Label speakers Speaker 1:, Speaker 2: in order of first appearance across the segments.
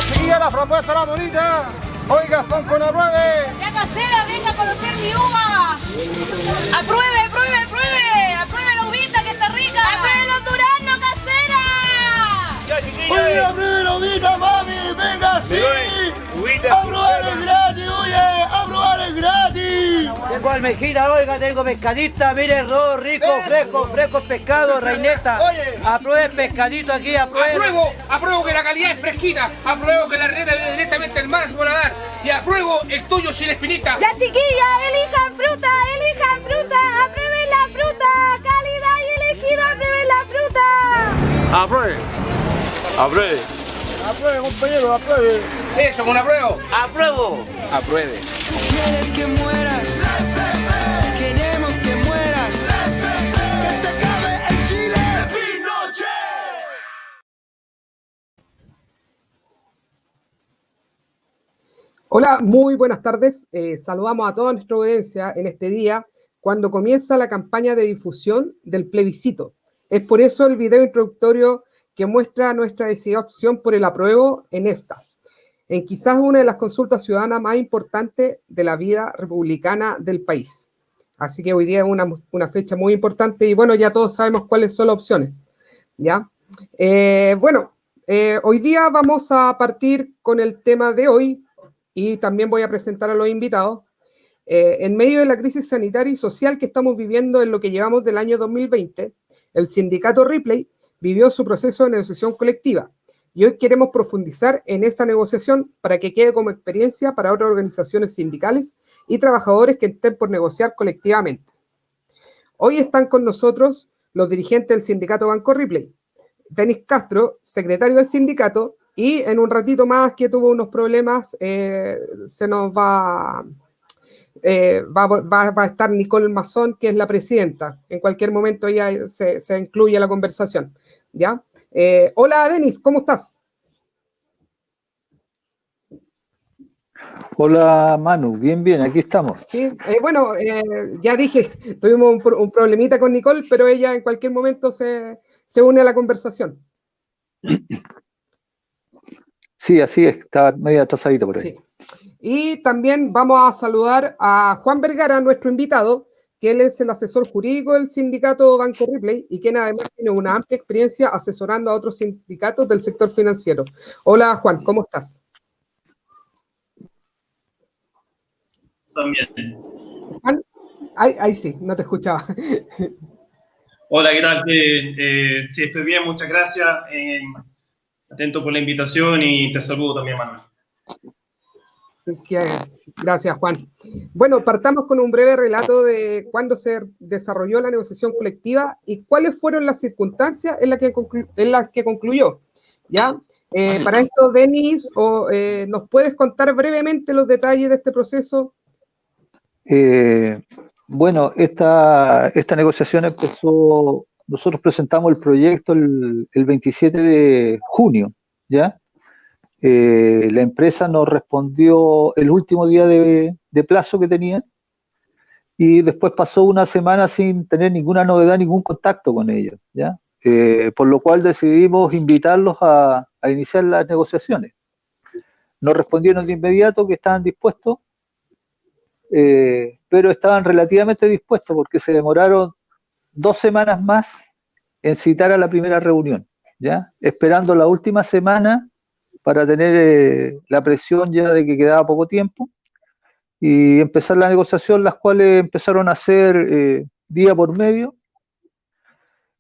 Speaker 1: Chiquilla, la frambuesa, la bonita. Oiga, son con apruebe.
Speaker 2: Ya casera, venga a conocer mi uva. Apruebe, apruebe, apruebe. Apruebe la uvita que está rica. Apruebe los duraznos, casera.
Speaker 1: Ya, chiquilla. Oye, apruebe la uvita, mami. Venga, sí. Aprobar es gratis, oye. Aprobar es gratis.
Speaker 3: Tengo almejita, oiga, tengo pescadita, mire, arroz rico, fresco pescado, reineta. Apruebe pescadito aquí, apruebe.
Speaker 4: Apruebo que la calidad es fresquita, apruebo que la reta viene directamente del mar a su paladar y apruebo el tuyo sin espinita.
Speaker 2: Ya, chiquilla, elijan fruta, aprueben la fruta, calidad y elegido, aprueben la fruta.
Speaker 1: Apruebe. Apruebe. Apruebe, compañero, apruebe.
Speaker 4: Eso, con apruebo.
Speaker 3: Apruebo.
Speaker 1: Apruebe.
Speaker 5: Quieren que mueran, queremos que mueran, que se acabe el Chile. ¡Pinochet!
Speaker 6: Hola, muy buenas tardes. Saludamos a toda nuestra audiencia en este día, cuando comienza la campaña de difusión del plebiscito. Es por eso el video introductorio que muestra nuestra decidida opción por el apruebo en quizás una de las consultas ciudadanas más importantes de la vida republicana del país. Así que hoy día es una fecha muy importante y bueno, ya todos sabemos cuáles son las opciones, ¿ya? Hoy día vamos a partir con el tema de hoy y también voy a presentar a los invitados. En medio de la crisis sanitaria y social que estamos viviendo en lo que llevamos del año 2020, el sindicato Ripley vivió su proceso de negociación colectiva y hoy queremos profundizar en esa negociación para que quede como experiencia para otras organizaciones sindicales y trabajadores que estén por negociar colectivamente. Hoy están con nosotros los dirigentes del sindicato Banco Ripley, Denis Castro, secretario del sindicato, y en un ratito más que tuvo unos problemas, se nos va a estar Nicole Mazón, que es la presidenta. En cualquier momento ella se incluye a la conversación, ¿ya? Hola, Denis, ¿cómo estás?
Speaker 7: Hola, Manu, bien, aquí estamos.
Speaker 6: Sí, ya dije, tuvimos un problemita con Nicole, pero ella en cualquier momento se une a la conversación.
Speaker 7: Sí, así es, estaba medio atrasadito por ahí.
Speaker 6: Sí. Y también vamos a saludar a Juan Vergara, nuestro invitado, que él es el asesor jurídico del sindicato Banco Ripley y quien además tiene una amplia experiencia asesorando a otros sindicatos del sector financiero. Hola, Juan, ¿cómo estás?
Speaker 8: También.
Speaker 6: Juan, ahí sí, no te escuchaba.
Speaker 8: Hola, ¿qué tal? Sí, estoy bien, muchas gracias. Atento por la invitación y te saludo también, Manuel.
Speaker 6: Gracias, Juan. Bueno, partamos con un breve relato de cuándo se desarrolló la negociación colectiva y cuáles fueron las circunstancias en las que concluyó. ¿Ya? Para esto, Denis, ¿nos puedes contar brevemente los detalles de este proceso?
Speaker 7: Bueno, esta negociación empezó, nosotros presentamos el proyecto el 27 de junio, ¿ya? La empresa nos respondió el último día de plazo que tenía y después pasó una semana sin tener ninguna novedad, ningún contacto con ellos, ¿ya? Por lo cual decidimos invitarlos a iniciar las negociaciones. Nos respondieron de inmediato que estaban dispuestos, pero estaban relativamente dispuestos porque se demoraron 2 semanas más en citar a la primera reunión, ¿ya? Esperando la última semana para tener la presión ya de que quedaba poco tiempo y empezar la negociación, las cuales empezaron a hacer día por medio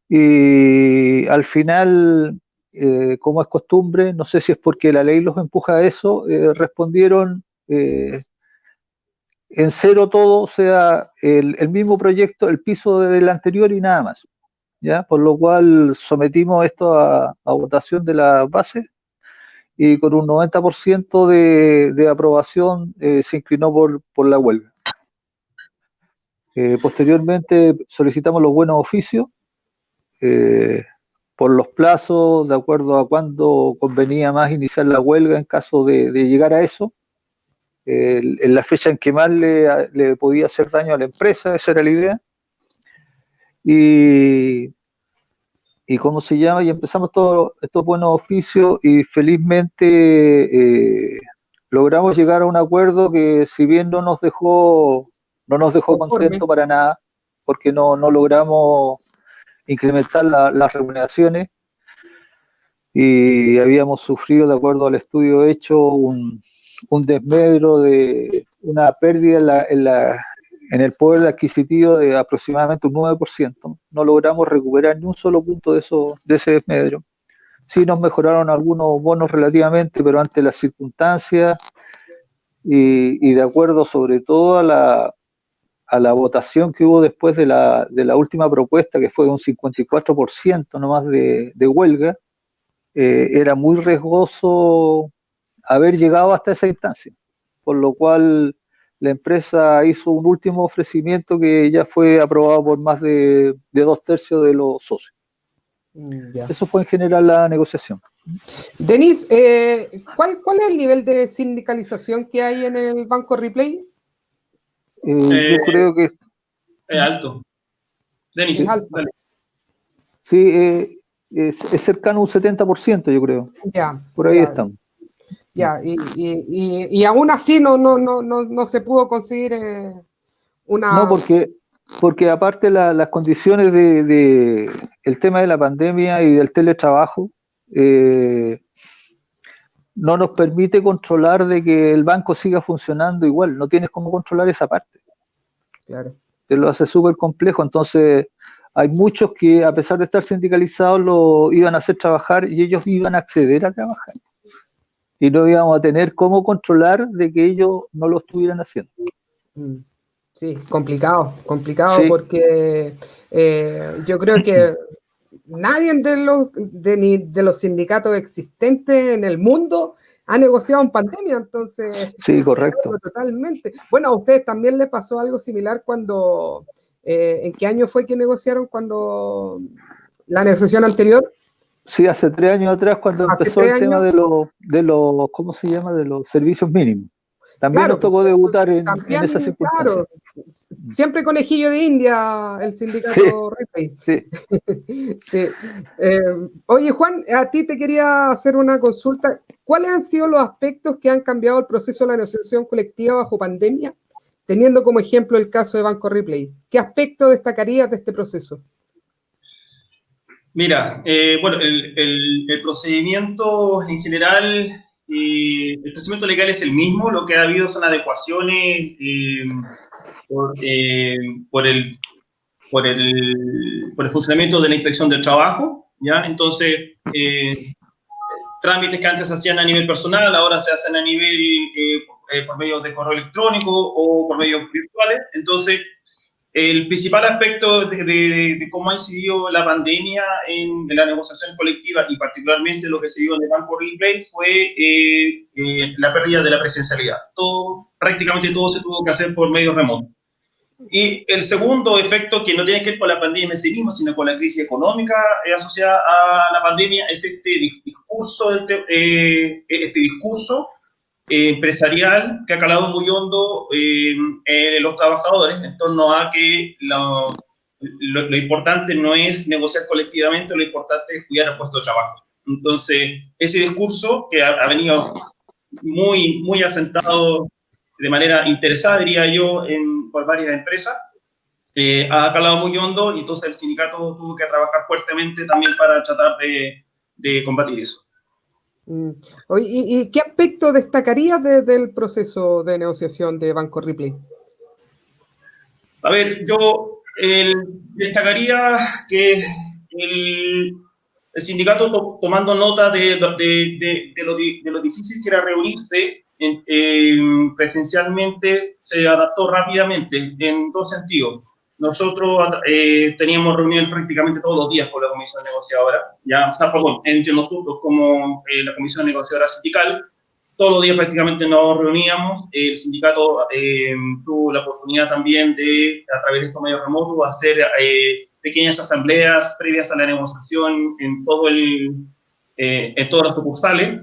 Speaker 7: y al final, como es costumbre, no sé si es porque la ley los empuja a eso, respondieron en cero todo, o sea, el mismo proyecto, el piso del anterior y nada más, ¿ya? Por lo cual sometimos esto a votación de la base y con un 90% de aprobación se inclinó por la huelga. Posteriormente solicitamos los buenos oficios por los plazos, de acuerdo a cuándo convenía más iniciar la huelga en caso de llegar a eso, en la fecha en que más le podía hacer daño a la empresa, esa era la idea. y ¿cómo se llama? Y empezamos todos estos buenos oficios y felizmente logramos llegar a un acuerdo que, si bien no nos dejó contento para nada, porque no logramos incrementar las remuneraciones, y habíamos sufrido, de acuerdo al estudio hecho, un desmedro de una pérdida en el poder adquisitivo de aproximadamente un 9%. No logramos recuperar ni un solo punto de ese desmedro. Sí nos mejoraron algunos bonos relativamente, pero ante las circunstancias y de acuerdo sobre todo a la votación que hubo después de la última propuesta, que fue un 54% nomás de huelga, era muy riesgoso haber llegado hasta esa instancia, por lo cual la empresa hizo un último ofrecimiento que ya fue aprobado por más de 2/3 de los socios. Eso fue en general la negociación.
Speaker 6: Denis, ¿cuál es el nivel de sindicalización que hay en el Banco Ripley?
Speaker 7: Yo creo que
Speaker 8: es alto. Denis,
Speaker 6: es alto.
Speaker 8: dale.
Speaker 7: Sí, es cercano a un 70%, yo creo.
Speaker 6: Ya,
Speaker 7: por ahí
Speaker 6: ya,
Speaker 7: estamos.
Speaker 6: Ya, y aún así no se pudo conseguir una...
Speaker 7: No, porque aparte las condiciones el tema de la pandemia y del teletrabajo no nos permite controlar de que el banco siga funcionando igual. No tienes cómo controlar esa parte.
Speaker 6: Claro.
Speaker 7: Te lo hace súper complejo. Entonces hay muchos que, a pesar de estar sindicalizados, lo iban a hacer trabajar y ellos iban a acceder a trabajar. Y no íbamos a tener cómo controlar de que ellos no lo estuvieran haciendo.
Speaker 6: Sí, complicado,
Speaker 7: Sí.
Speaker 6: Porque yo creo que nadie de los sindicatos existentes en el mundo ha negociado en pandemia, entonces...
Speaker 7: Sí, correcto.
Speaker 6: Totalmente. Bueno, a ustedes también les pasó algo similar cuando... ¿en qué año fue que negociaron cuando la negociación anterior?
Speaker 7: Sí, hace 3 años atrás, cuando empezó el tema de los, ¿cómo se llama? De los servicios mínimos. También nos tocó debutar en esas circunstancias.
Speaker 6: Claro, siempre conejillo de India el sindicato Ripley.
Speaker 7: Sí.
Speaker 6: Sí. Oye, Juan, a ti te quería hacer una consulta. ¿Cuáles han sido los aspectos que han cambiado el proceso de la negociación colectiva bajo pandemia, teniendo como ejemplo el caso de Banco Ripley? ¿Qué aspecto destacarías de este proceso?
Speaker 8: Mira, bueno, el procedimiento en general, el procedimiento legal es el mismo. Lo que ha habido son adecuaciones por el funcionamiento de la inspección del trabajo, ¿ya? Entonces, trámites que antes se hacían a nivel personal, ahora se hacen a nivel por medios de correo electrónico o por medios virtuales. Entonces, el principal aspecto de cómo ha incidido la pandemia en la negociación colectiva y particularmente lo que se dio en el Banco Ripley fue la pérdida de la presencialidad. Prácticamente todo se tuvo que hacer por medios remotos. Y el segundo efecto, que no tiene que ver con la pandemia en sí misma, sino con la crisis económica asociada a la pandemia, es este discurso empresarial que ha calado muy hondo en los trabajadores en torno a que lo importante no es negociar colectivamente, lo importante es cuidar el puesto de trabajo. Entonces, ese discurso que ha venido muy, muy asentado de manera interesada, diría yo, por varias empresas, ha calado muy hondo y entonces el sindicato tuvo que trabajar fuertemente también para tratar de combatir eso.
Speaker 6: ¿Y qué aspecto destacarías del proceso de negociación de Banco Ripley?
Speaker 8: A ver, yo destacaría que el sindicato, tomando nota de lo difícil que era reunirse presencialmente, se adaptó rápidamente en dos sentidos. Nosotros teníamos reuniones prácticamente todos los días con la comisión negociadora, entre nosotros como la comisión negociadora sindical, todos los días prácticamente nos reuníamos. El sindicato tuvo la oportunidad también de, a través de estos medios remotos, hacer pequeñas asambleas previas a la negociación en todas las sucursales.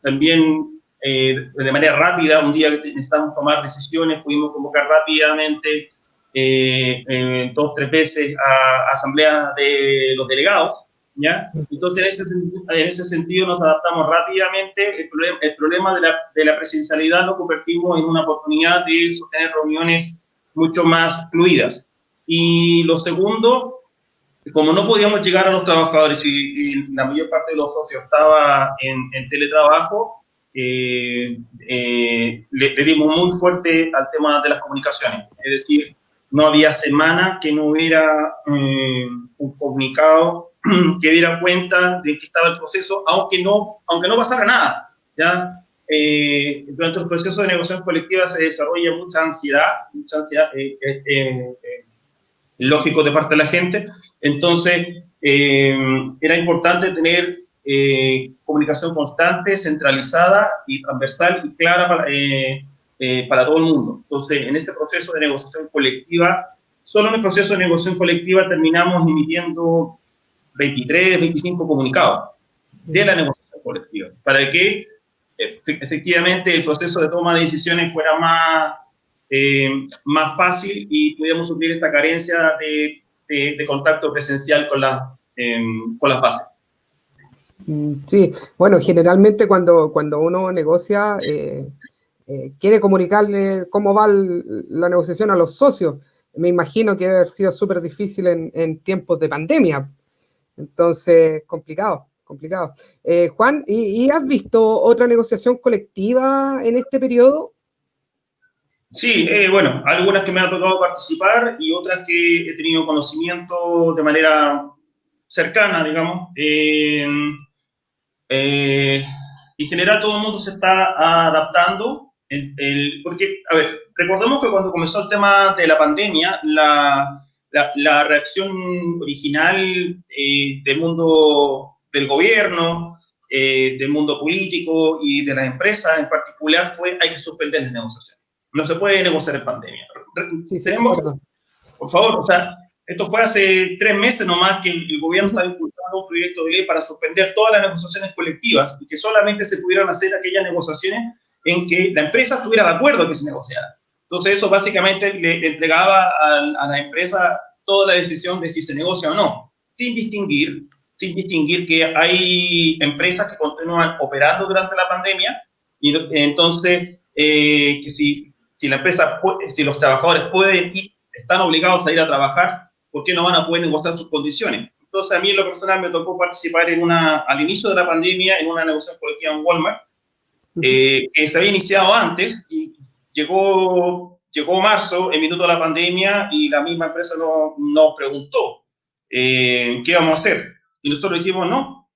Speaker 8: También de manera rápida, un día que necesitábamos tomar decisiones, pudimos convocar rápidamente 2 o 3 veces a asamblea de los delegados, ¿ya? Entonces, en ese sentido nos adaptamos rápidamente. El problema de la presencialidad lo convertimos en una oportunidad de sostener reuniones mucho más fluidas. Y lo segundo, como no podíamos llegar a los trabajadores y la mayor parte de los socios estaba en teletrabajo, le dimos muy fuerte al tema de las comunicaciones. Es decir, no había semana que no hubiera un comunicado que diera cuenta de que estaba el proceso, aunque no pasara nada, ¿ya? Durante el proceso de negociación colectiva se desarrolla mucha ansiedad, lógico de parte de la gente. Entonces, era importante tener comunicación constante, centralizada y transversal y clara para todo el mundo. Entonces, en ese proceso de negociación colectiva, solo en el proceso de negociación colectiva terminamos emitiendo 23, 25 comunicados de la negociación colectiva, para que efectivamente el proceso de toma de decisiones fuera más fácil y pudiéramos suplir esta carencia de contacto presencial con las bases.
Speaker 6: Sí, bueno, generalmente cuando uno negocia, quiere comunicarle cómo va la negociación a los socios. Me imagino que debe haber sido súper difícil en tiempos de pandemia. Entonces, complicado. Juan, ¿y has visto otra negociación colectiva en este periodo?
Speaker 8: Sí, bueno, algunas que me ha tocado participar y otras que he tenido conocimiento de manera cercana, digamos. En general todo el mundo se está adaptando, porque, a ver, recordemos que cuando comenzó el tema de la pandemia, la reacción original del mundo del gobierno, del mundo político y de las empresas en particular fue: hay que suspender las negociaciones. No se puede negociar en pandemia.
Speaker 6: Sí,
Speaker 8: por favor, o sea, esto fue hace 3 meses nomás que el gobierno estaba impulsando un proyecto de ley para suspender todas las negociaciones colectivas y que solamente se pudieran hacer aquellas negociaciones en que la empresa estuviera de acuerdo que se negociara. Entonces eso básicamente le entregaba a la empresa toda la decisión de si se negocia o no, sin distinguir que hay empresas que continúan operando durante la pandemia y entonces que si la empresa, si los trabajadores pueden y están obligados a ir a trabajar, ¿por qué no van a poder negociar sus condiciones? Entonces a mí en lo personal me tocó participar al inicio de la pandemia en una negociación colectiva en Walmart, que se había iniciado antes y llegó marzo, en minuto de la pandemia, y la misma empresa nos preguntó qué íbamos a hacer. Y nosotros dijimos, no,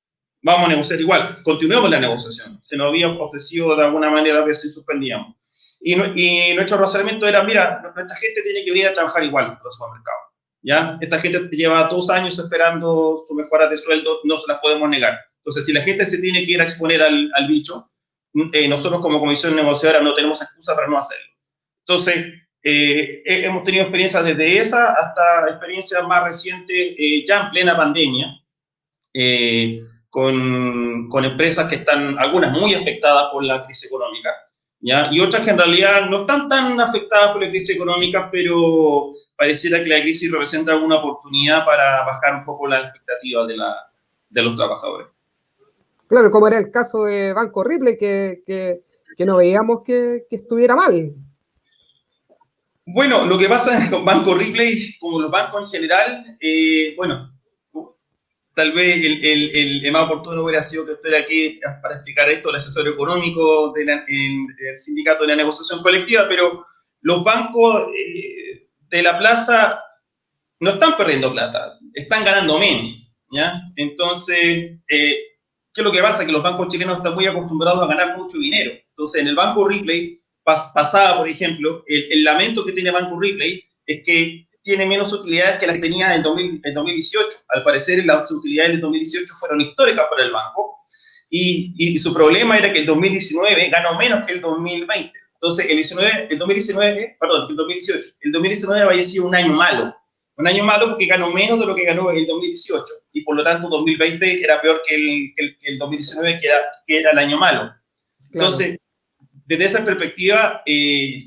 Speaker 8: vamos a negociar igual, continuemos la negociación. Se nos había ofrecido de alguna manera a ver si suspendíamos. Y nuestro razonamiento era: mira, nuestra gente tiene que venir a trabajar igual en los supermercados, ¿ya? Esta gente lleva 2 años esperando su mejora de sueldo, no se las podemos negar. Entonces, si la gente se tiene que ir a exponer al bicho, nosotros como comisión negociadora no tenemos excusa para no hacerlo. Entonces, hemos tenido experiencias desde esa hasta experiencias más recientes, ya en plena pandemia, con empresas que están, algunas muy afectadas por la crisis económica, ¿ya? Y otras que en realidad no están tan afectadas por la crisis económica, pero pareciera que la crisis representa alguna oportunidad para bajar un poco las expectativas de los trabajadores.
Speaker 6: Claro, como era el caso de Banco Ripley, que no veíamos que estuviera mal.
Speaker 8: Bueno, lo que pasa con Banco Ripley, como los bancos en general, bueno, tal vez el más oportuno hubiera sido que estuviera aquí para explicar esto, el asesor económico del sindicato de la negociación colectiva, pero los bancos de la plaza no están perdiendo plata, están ganando menos, ¿ya? Entonces, ¿qué es lo que pasa? Que los bancos chilenos están muy acostumbrados a ganar mucho dinero. Entonces, en el Banco Ripley pasaba, por ejemplo, el lamento que tiene Banco Ripley es que tiene menos utilidades que las que tenía en 2018. Al parecer, las utilidades del 2018 fueron históricas para el banco y su problema era que el 2019 ganó menos que el 2020. Entonces, el 2019 había sido un año malo porque ganó menos de lo que ganó el 2018 y por lo tanto 2020 era peor que el 2019, que era el año malo. Entonces, desde esa perspectiva,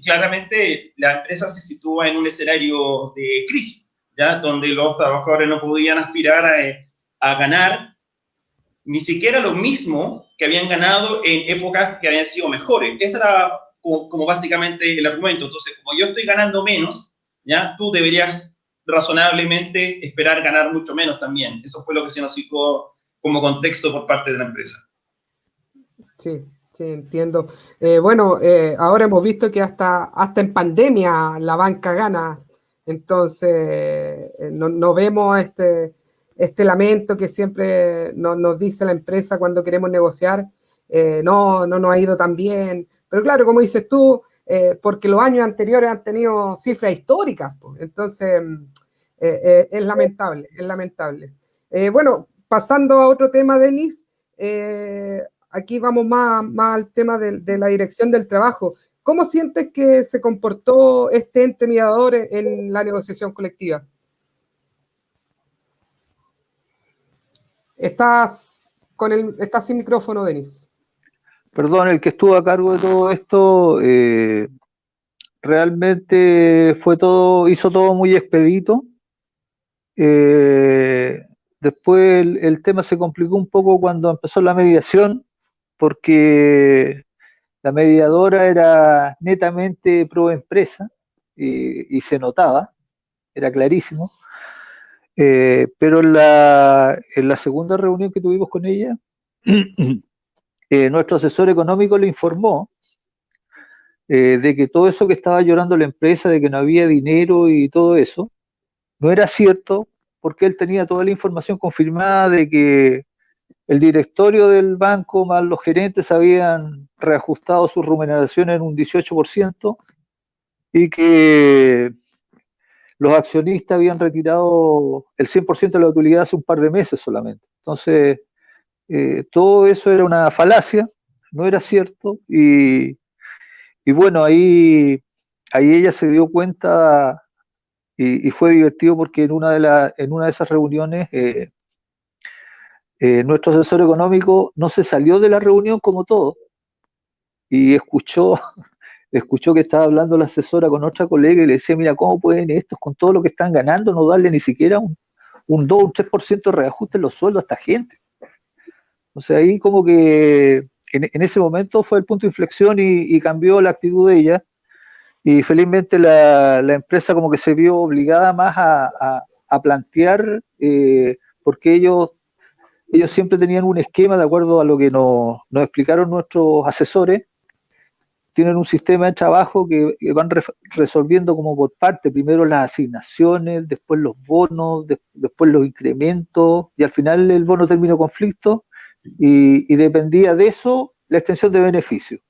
Speaker 8: claramente la empresa se sitúa en un escenario de crisis, ¿ya? Donde los trabajadores no podían aspirar a ganar ni siquiera lo mismo que habían ganado en épocas que habían sido mejores. Ese era como básicamente el argumento. Entonces, como yo estoy ganando menos, ¿ya? Tú deberías razonablemente esperar ganar mucho menos también. Eso fue lo que se nos situó como contexto por parte de la empresa.
Speaker 6: Sí, sí, entiendo. Bueno, ahora hemos visto que hasta en pandemia la banca gana. Entonces, no vemos este lamento que siempre nos dice la empresa cuando queremos negociar, no nos ha ido tan bien. Pero claro, como dices tú, porque los años anteriores han tenido cifras históricas, pues. Entonces, es lamentable, es lamentable. Bueno, pasando a otro tema, Denis, aquí vamos más al tema de la dirección del trabajo. ¿Cómo sientes que se comportó este ente mediador en la negociación colectiva? Estás sin micrófono, Denis.
Speaker 7: Perdón, el que estuvo a cargo de todo esto realmente hizo todo muy expedito. Después el tema se complicó un poco cuando empezó la mediación, porque la mediadora era netamente pro empresa y se notaba, era clarísimo. Pero en la segunda reunión que tuvimos con ella, nuestro asesor económico le informó de que todo eso que estaba llorando la empresa, de que no había dinero y todo eso, no era cierto, porque él tenía toda la información confirmada de que el directorio del banco más los gerentes habían reajustado sus remuneraciones en un 18% y que los accionistas habían retirado el 100% de la utilidad hace un par de meses solamente. Entonces, todo eso era una falacia, no era cierto, y bueno, ahí ella se dio cuenta y fue divertido porque en una de esas reuniones nuestro asesor económico no se salió de la reunión como todo y escuchó que estaba hablando la asesora con otra colega y le decía, mira, ¿cómo pueden estos con todo lo que están ganando no darle ni siquiera un 2 o un 3% de reajuste en los sueldos a esta gente? O sea, ahí como que en ese momento fue el punto de inflexión y cambió la actitud de ella, y felizmente la empresa como que se vio obligada más a plantear, porque ellos siempre tenían un esquema de acuerdo a lo que nos explicaron nuestros asesores. Tienen un sistema de trabajo que van resolviendo como por parte, primero las asignaciones, después los bonos, después los incrementos, y al final el bono terminó conflicto, y dependía de eso la extensión de beneficios.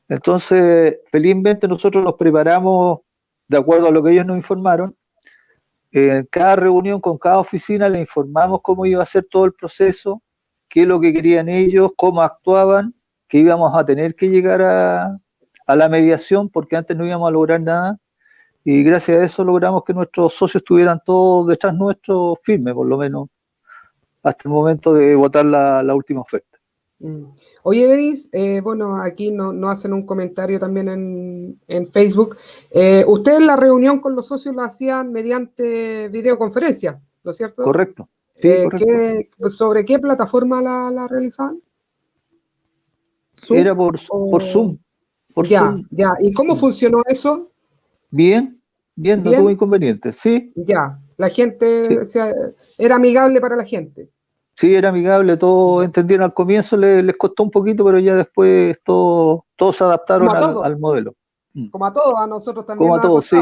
Speaker 7: Entonces, felizmente nosotros nos preparamos de acuerdo a lo que ellos nos informaron. En cada reunión con cada oficina le informamos cómo iba a ser todo el proceso, qué es lo que querían ellos, cómo actuaban, que íbamos a tener que llegar a la mediación porque antes no íbamos a lograr nada, y gracias a eso logramos que nuestros socios estuvieran todos detrás nuestro firmes, por lo menos hasta el momento de votar la última oferta.
Speaker 6: Oye, Denis, bueno, aquí nos hacen un comentario también en Facebook. Ustedes la reunión con los socios la hacían mediante videoconferencia, ¿no es cierto?
Speaker 7: Correcto. Sí, correcto.
Speaker 6: ¿Sobre qué plataforma la realizaban?
Speaker 7: ¿Zoom? Era por Zoom.
Speaker 6: Zoom. Ya. ¿Y cómo funcionó eso?
Speaker 7: Bien, no tuvo inconvenientes, sí.
Speaker 6: Ya, la gente era amigable para la gente.
Speaker 7: Sí, era amigable, todos entendieron al comienzo, les costó un poquito, pero ya después todos se adaptaron al modelo.
Speaker 6: Como a todos, a nosotros también.
Speaker 7: Como a todos, sí.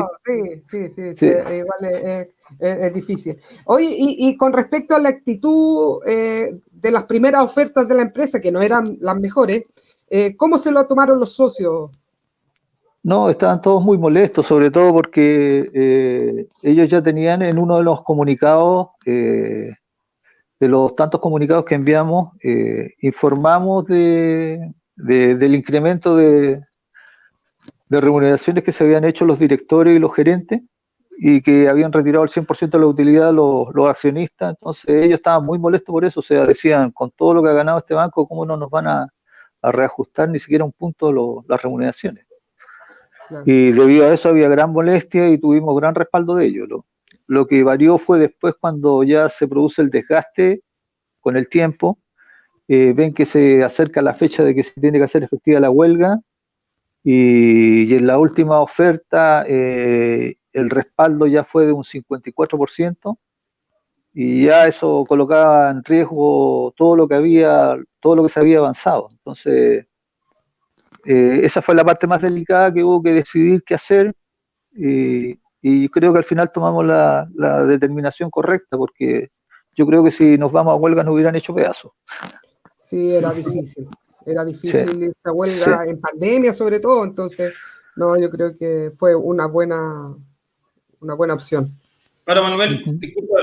Speaker 6: Sí, igual es difícil. Oye, y con respecto a la actitud de las primeras ofertas de la empresa, que no eran las mejores, ¿cómo se lo tomaron los socios?
Speaker 7: No, estaban todos muy molestos, sobre todo porque ellos ya tenían en uno de los comunicados, de los tantos comunicados que enviamos, informamos del incremento de remuneraciones que se habían hecho los directores y los gerentes, y que habían retirado el 100% de la utilidad los accionistas. Entonces ellos estaban muy molestos por eso, o sea, decían, con todo lo que ha ganado este banco, ¿cómo no nos van a reajustar ni siquiera un punto las remuneraciones.
Speaker 6: Claro.
Speaker 7: Y debido a eso había gran molestia y tuvimos gran respaldo de ello. Lo que varió fue después cuando ya se produce el desgaste con el tiempo, ven que se acerca la fecha de que se tiene que hacer efectiva la huelga, y en la última oferta el respaldo ya fue de un 54%, y ya eso colocaba en riesgo todo lo que se había avanzado. Entonces, esa fue la parte más delicada, que hubo que decidir qué hacer, y creo que al final tomamos la determinación correcta, porque yo creo que si nos vamos a huelga nos hubieran hecho pedazos.
Speaker 6: Sí, era difícil irse a huelga en pandemia sobre todo, entonces no, yo creo que fue una buena opción.
Speaker 8: Ahora, Manuel, disculpa,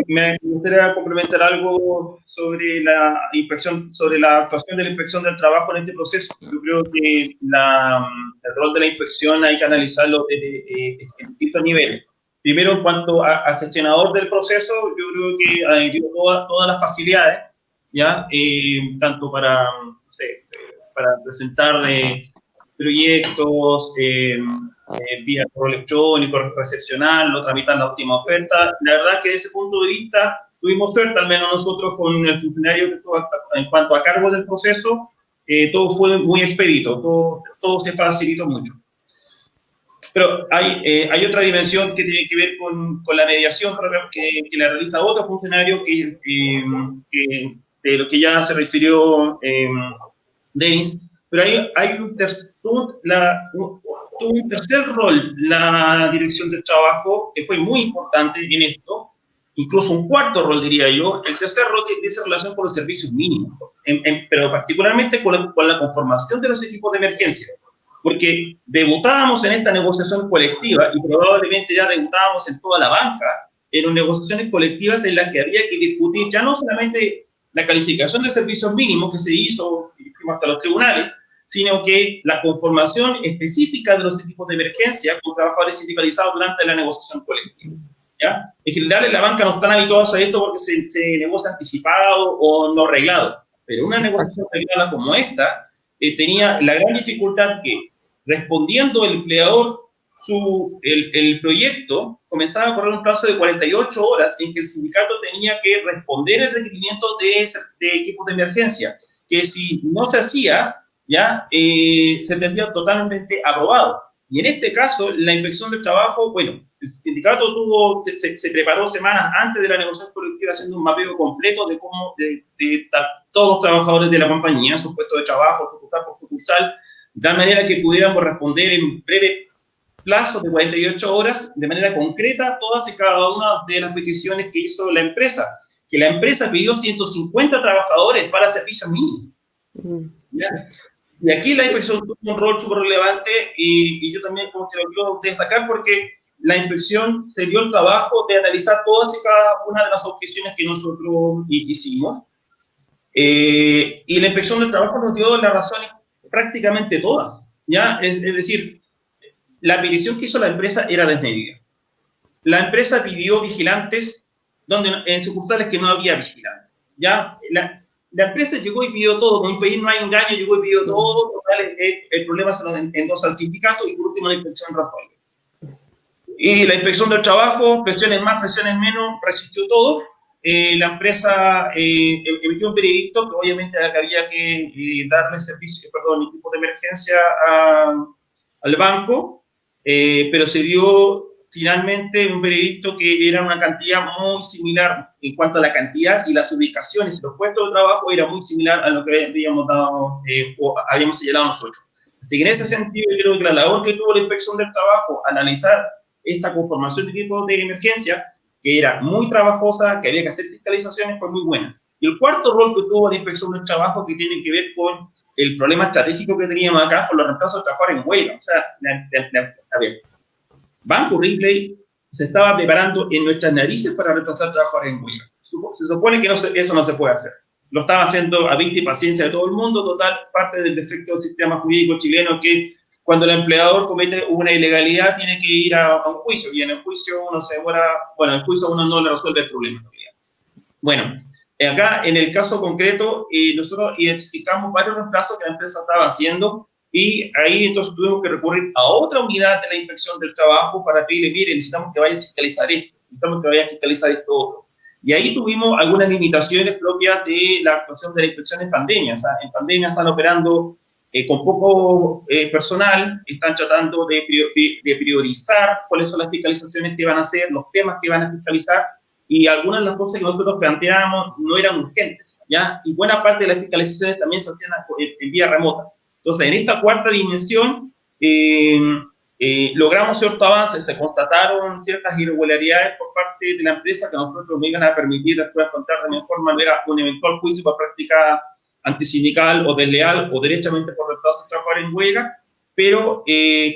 Speaker 8: me gustaría complementar algo sobre la inspección, sobre la actuación de la inspección del trabajo en este proceso. Yo creo que el rol de la inspección hay que analizarlo en distintos niveles. Primero, en cuanto a gestionador del proceso, yo creo que dio todas las facilidades, ¿ya? Tanto para, no sé, para presentar proyectos, vía correo electrónico, recepcionarlo, tramitar la última oferta. La verdad que desde ese punto de vista tuvimos suerte, al menos nosotros con el funcionario que estuvo en cuanto a cargo del proceso, todo fue muy expedito, todo se facilitó mucho. Pero hay otra dimensión que tiene que ver con la mediación que la realiza otro funcionario de lo que ya se refirió Denis, pero hay un tercer rol, la dirección del trabajo, que fue muy importante en esto, incluso un cuarto rol, diría yo. El tercer rol que tiene relación con los servicios mínimos, pero particularmente con la conformación de los equipos de emergencia, porque debutábamos en esta negociación colectiva y probablemente ya debutábamos en toda la banca, en negociaciones colectivas en las que había que discutir ya no solamente la calificación de servicios mínimos que se hizo y fuimos hasta los tribunales, sino que la conformación específica de los equipos de emergencia con trabajadores sindicalizados durante la negociación colectiva, ¿ya? En general, en la banca no están habituados a esto porque se negocia anticipado o no reglado, pero una negociación reglada como esta tenía la gran dificultad que, respondiendo el empleador el proyecto, comenzaba a correr un plazo de 48 horas en que el sindicato tenía que responder el requerimiento de equipos de emergencia, que si no se hacía, ya se entendía totalmente aprobado. Y en este caso, la inspección del trabajo, bueno, el sindicato se preparó semanas antes de la negociación colectiva haciendo un mapeo completo de cómo de todos los trabajadores de la compañía, su puesto de trabajo, sucursal por sucursal, de tal manera que pudiéramos responder en un breve plazo de 48 horas, de manera concreta, todas y cada una de las peticiones que hizo la empresa, que la empresa pidió 150 trabajadores para servicios mínimos. ¿Ya? Y aquí la inspección tuvo un rol súper relevante y yo también como que lo quiero destacar porque la inspección se dio el trabajo de analizar todas y cada una de las objeciones que nosotros hicimos. Y la inspección del trabajo nos dio las razones prácticamente todas, ¿ya? Es decir, la petición que hizo la empresa era desmedida. La empresa pidió vigilantes en sucursales que no había vigilantes, ¿ya? La empresa llegó y pidió todo, con un país no hay engaño, llegó y pidió todo, total, el problema se lo endosa al sindicato y por último la inspección resuelve. Y la inspección del trabajo, presiones más, presiones menos, resistió todo. La empresa emitió un veredicto que obviamente había que darle equipo de emergencia al banco, pero se dio finalmente un veredicto que era una cantidad muy similar en cuanto a la cantidad y las ubicaciones y los puestos de trabajo era muy similar a lo que habíamos dado o habíamos señalado nosotros. Así que en ese sentido yo creo que la labor que tuvo la inspección del trabajo, analizar esta conformación de equipos de emergencia, que era muy trabajosa, que había que hacer fiscalizaciones, fue muy buena. Y el cuarto rol que tuvo la inspección del trabajo, que tiene que ver con el problema estratégico que teníamos acá por los reemplazos de trabajadores en huelga. O sea, a ver, Banco Ripley se estaba preparando en nuestras narices para reemplazar trabajadores en huelga. Se supone que eso no se puede hacer. Lo estaba haciendo a vista y paciencia de todo el mundo, total, parte del defecto del sistema jurídico chileno que cuando el empleador comete una ilegalidad tiene que ir a un juicio, y en el juicio uno se demora, bueno, el juicio uno no le resuelve el problema. Bueno, Acá, en el caso concreto, nosotros identificamos varios reemplazos que la empresa estaba haciendo y ahí entonces tuvimos que recurrir a otra unidad de la inspección del trabajo para pedirle, mire, necesitamos que vaya a fiscalizar esto, necesitamos que vaya a fiscalizar esto otro. Y ahí tuvimos algunas limitaciones propias de la actuación de la inspección en pandemia. O sea, en pandemia están operando con poco personal, están tratando de priorizar cuáles son las fiscalizaciones que van a hacer, los temas que van a fiscalizar, y algunas de las cosas que nosotros planteábamos no eran urgentes, ¿ya? Y buena parte de las fiscalizaciones también se hacían en vía remota. Entonces, en esta cuarta dimensión, logramos cierto avance, se constataron ciertas irregularidades por parte de la empresa que a nosotros nos iban a permitir después afrontar de mejor manera un eventual juicio por práctica antisindical o desleal o derechamente por reemplazo de trabajadores en huelga, pero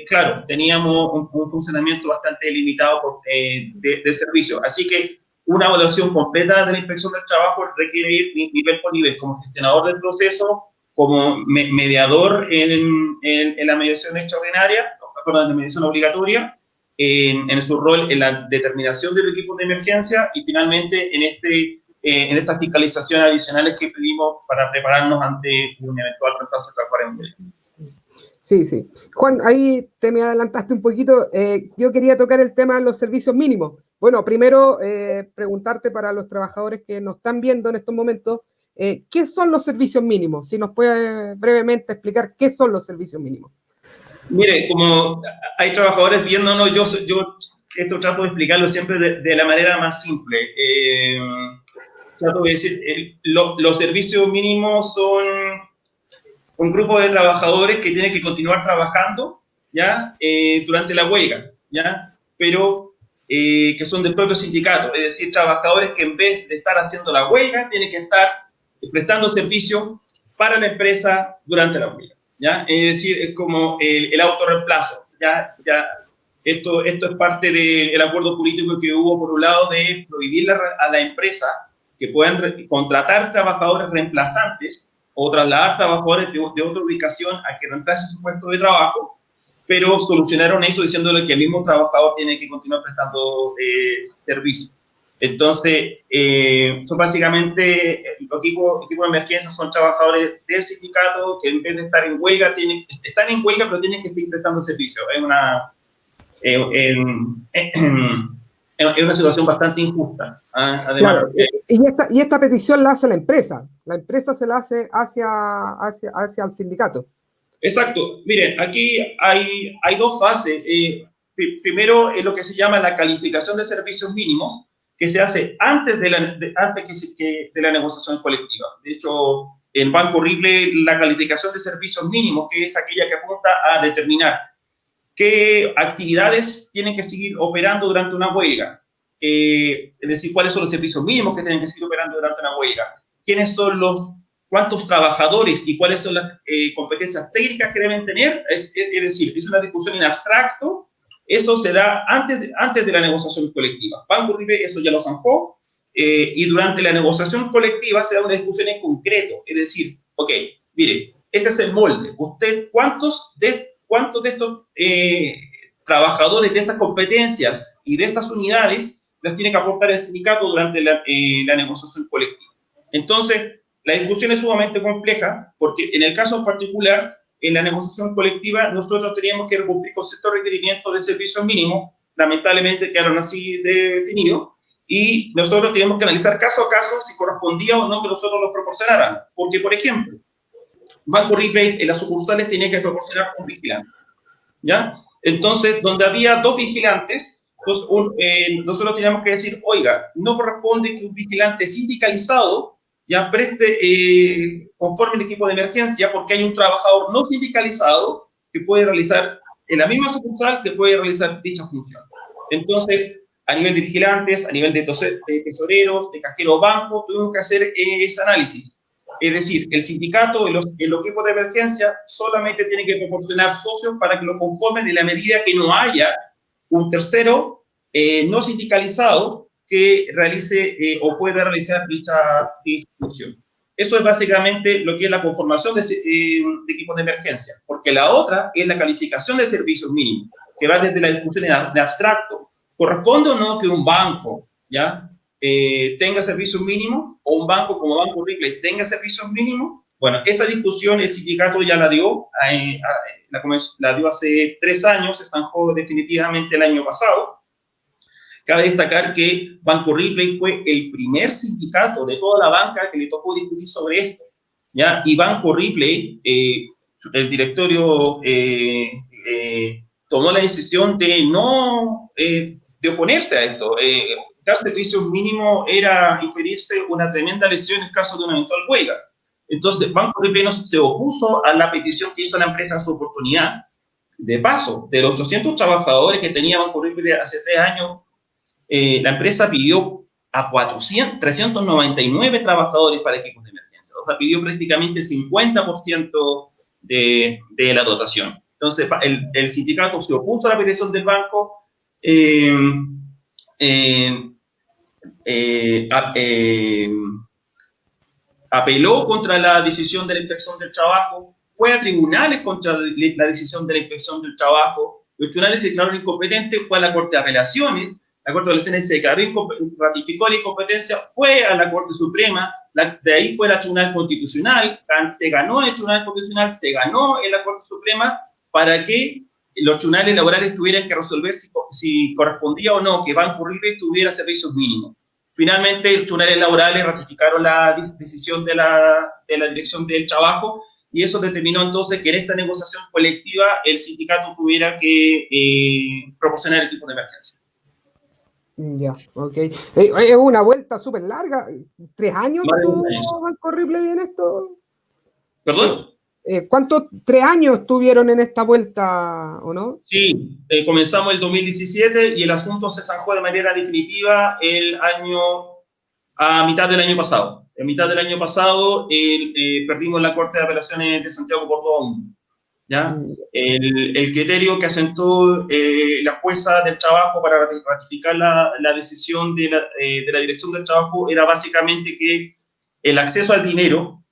Speaker 8: claro, teníamos un funcionamiento bastante limitado de servicio. Así que una evaluación completa de la inspección del trabajo requiere ir nivel por nivel, como gestionador del proceso, como mediador en la mediación extraordinaria, perdón, en la mediación obligatoria, en su rol en la determinación del equipo de emergencia y finalmente en estas fiscalizaciones adicionales que pedimos para prepararnos ante un eventual reemplazo de trabajadores en huelga.
Speaker 6: Sí, sí. Juan, ahí te me adelantaste un poquito. Yo quería tocar el tema de los servicios mínimos. Bueno, primero preguntarte para los trabajadores que nos están viendo en estos momentos, ¿qué son los servicios mínimos? Si nos puede brevemente explicar qué son los servicios mínimos.
Speaker 8: Mire, como hay trabajadores viéndonos, yo esto trato de explicarlo siempre de la manera más simple. Trato de decir, los servicios mínimos son un grupo de trabajadores que tienen que continuar trabajando, ¿ya? Durante la huelga, ¿ya? Pero que son del propio sindicato, es decir, trabajadores que en vez de estar haciendo la huelga, tienen que estar prestando servicio para la empresa durante la huelga, ¿ya? Es decir, es como el autorreemplazo, ¿ya? Esto es parte del acuerdo político que hubo, por un lado, de prohibir a la empresa que puedan contratar trabajadores reemplazantes o trasladar trabajadores de otra ubicación a que reemplacen su puesto de trabajo, pero solucionaron eso diciéndole que el mismo trabajador tiene que continuar prestando servicio. Entonces, son básicamente, los equipos de emergencia son trabajadores del sindicato que en vez de estar en huelga, están en huelga, pero tienen que seguir prestando servicio. Es una situación bastante injusta. Además,
Speaker 6: claro, y esta petición la hace la empresa se la hace hacia el sindicato.
Speaker 8: Exacto. Miren, aquí hay dos fases. Primero es lo que se llama la calificación de servicios mínimos, que se hace antes de la negociación colectiva. De hecho, en Banco Horrible, la calificación de servicios mínimos, que es aquella que apunta a determinar qué actividades tienen que seguir operando durante una huelga, es decir, cuáles son los servicios mínimos que tienen que seguir operando durante una huelga, cuántos trabajadores y cuáles son las competencias técnicas que deben tener, es decir, es una discusión en abstracto, eso se da antes de la negociación colectiva. Banco Horrible eso ya lo zanjó, y durante la negociación colectiva se da una discusión en concreto, es decir, ok, mire, este es el molde, usted, ¿cuántos de estos trabajadores de estas competencias y de estas unidades las tiene que aportar el sindicato durante la negociación colectiva? Entonces, la discusión es sumamente compleja porque en el caso particular, en la negociación colectiva, nosotros teníamos que cumplir con ciertos requerimientos de servicios mínimos, lamentablemente quedaron así definidos, y nosotros teníamos que analizar caso a caso si correspondía o no que nosotros los proporcionaran. Porque, por ejemplo, Banco Horrible en las sucursales tenía que proporcionar un vigilante, ¿ya? Entonces, donde había dos vigilantes, nosotros teníamos que decir, oiga, no corresponde que un vigilante sindicalizado ya preste conforme el equipo de emergencia, porque hay un trabajador no sindicalizado que puede realizar en la misma sucursal que puede realizar dicha función. Entonces, a nivel de vigilantes, a nivel de tesoreros, de cajero banco, tuvimos que hacer ese análisis. Es decir, el sindicato, los equipos de emergencia, solamente tiene que proporcionar socios para que lo conformen en la medida que no haya un tercero no sindicalizado que realice o pueda realizar dicha función. Eso es básicamente lo que es la conformación de equipos de emergencia, porque la otra es la calificación de servicios mínimos, que va desde la discusión en abstracto. ¿Corresponde o no que un banco, ya, tenga servicios mínimos, o un banco como Banco Ripley tenga servicios mínimos. Bueno, esa discusión el sindicato ya la dio, la dio hace 3 años, se zanjó definitivamente el año pasado. Cabe destacar que Banco Ripley fue el primer sindicato de toda la banca que le tocó discutir sobre esto, ¿ya? Y Banco Ripley, el directorio tomó la decisión de no de oponerse a esto. Dar servicios mínimos era inferirse una tremenda lesión en caso de una eventual huelga. Entonces, Banco Ripley no se opuso a la petición que hizo la empresa en su oportunidad. De paso, de los 800 trabajadores que tenía Banco Ripley hace 3 años, la empresa pidió a 399 trabajadores para equipos de emergencia. O sea, pidió prácticamente el 50% de la dotación. Entonces, el sindicato se opuso a la petición del banco, apeló contra la decisión de la Inspección del Trabajo, fue a tribunales contra la decisión de la Inspección del Trabajo, los tribunales se declararon incompetentes, fue a la Corte de Apelaciones, la Corte de Apelaciones se declaró ratificó la incompetencia, fue a la Corte Suprema, de ahí fue al Tribunal Constitucional, se ganó en el Tribunal Constitucional, se ganó en la Corte Suprema, para que los tribunales laborales tuvieran que resolver si correspondía o no que Banco Ripley tuviera servicios mínimos. Finalmente, los tribunales laborales ratificaron la decisión de la Dirección del Trabajo, y eso determinó entonces que en esta negociación colectiva el sindicato tuviera que proporcionar equipos de emergencia.
Speaker 6: Ya, ok. Es una vuelta súper larga. 3 años tuvo Banco Ripley en esto.
Speaker 8: ¿Perdón?
Speaker 6: ¿Cuántos 3 años estuvieron en esta vuelta, o no?
Speaker 8: Sí, comenzamos el 2017 y el asunto se zanjó de manera definitiva a mitad del año pasado. En mitad del año pasado perdimos la Corte de Apelaciones de Santiago por 2-1. ¿Ya? El criterio que asentó la jueza del trabajo para ratificar la decisión de la Dirección del Trabajo era básicamente que el acceso al dinero,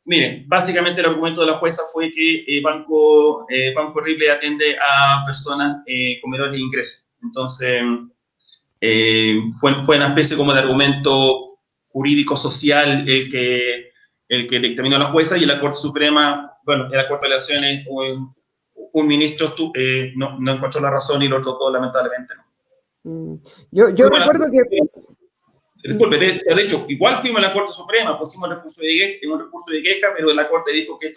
Speaker 8: miren, básicamente el argumento de la jueza fue que Banco Ripley atiende a personas con menores ingresos. Entonces, fue una especie como de argumento jurídico-social el que dictaminó la jueza, y en la Corte Suprema, bueno, en la Corte de Apelaciones, un ministro no encontró la razón y lo otro todo, lamentablemente, no.
Speaker 6: Yo recuerdo que...
Speaker 8: Disculpe, de hecho, igual fuimos a la Corte Suprema, pusimos un recurso de queja, pero la Corte dijo que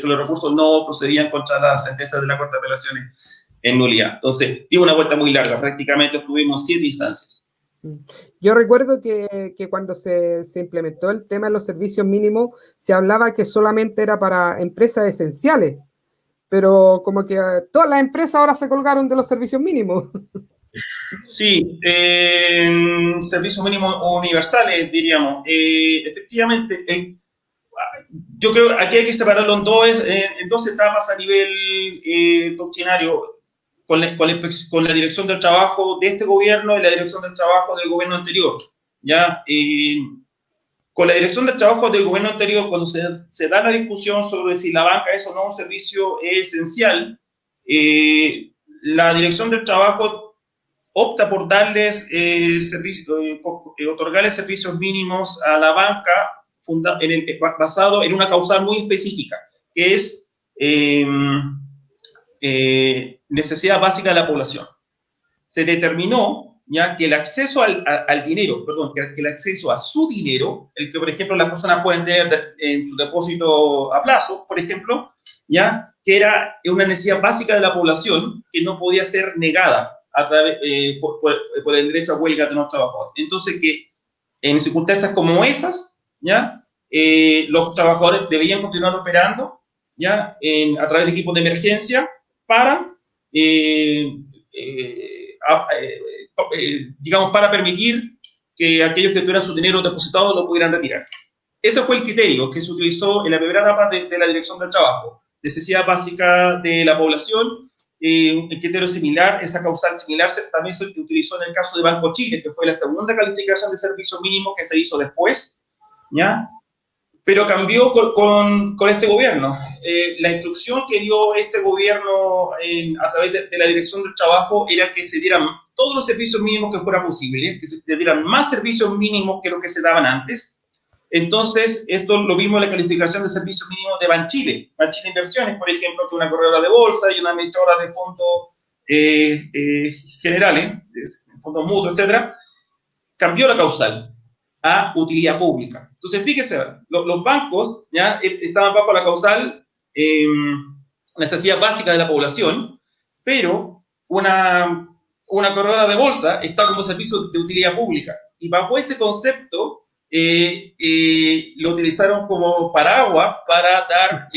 Speaker 8: los recursos no procedían contra las sentencias de la Corte de Apelaciones en nulidad. Entonces, dio una vuelta muy larga, prácticamente tuvimos 7 instancias.
Speaker 6: Yo recuerdo que cuando se implementó el tema de los servicios mínimos, se hablaba que solamente era para empresas esenciales, pero como que todas las empresas ahora se colgaron de los servicios mínimos.
Speaker 8: Sí, servicios mínimos universales, diríamos. Efectivamente, yo creo que aquí hay que separarlo en dos etapas a nivel doctrinario, con la Dirección del Trabajo de este gobierno y la Dirección del Trabajo del gobierno anterior. ¿Ya? Con la Dirección del Trabajo del gobierno anterior, cuando se da la discusión sobre si la banca es o no un servicio esencial, la Dirección del Trabajo opta por darles otorgarles servicios mínimos a la banca basado en una causal muy específica, que es necesidad básica de la población. Se determinó ya que el acceso al dinero, que el acceso a su dinero, el que por ejemplo las personas pueden tener en su depósito a plazo, por ejemplo, ya que era una necesidad básica de la población que no podía ser negada por el derecho a huelga de los trabajadores. Entonces, que en circunstancias como esas, ¿ya? Los trabajadores debían continuar operando, ¿ya? A través de equipos de emergencia para, digamos, para permitir que aquellos que tuvieran su dinero depositado lo pudieran retirar. Ese fue el criterio que se utilizó en la primera etapa de la Dirección del Trabajo. Necesidad básica de la población. El criterio similar, esa causal similar también se utilizó en el caso de Banco Chile, que fue la segunda calificación de servicio mínimo que se hizo después, ¿ya? pero cambió con este gobierno. La instrucción que dio este gobierno a través de la Dirección del Trabajo era que se dieran todos los servicios mínimos que fuera posible, que se dieran más servicios mínimos que los que se daban antes. Entonces, esto lo vimos en la calificación de servicios mínimos de Banchile. Banchile Inversiones, por ejemplo, que es una corredora de bolsa y una administradora de fondos generales, fondos mutuos, etcétera, cambió la causal a utilidad pública. Entonces, fíjese, los bancos ya estaban bajo la causal necesidad básica de la población, pero una corredora de bolsa está como servicio de utilidad pública. Y bajo ese concepto lo utilizaron como paraguas para dar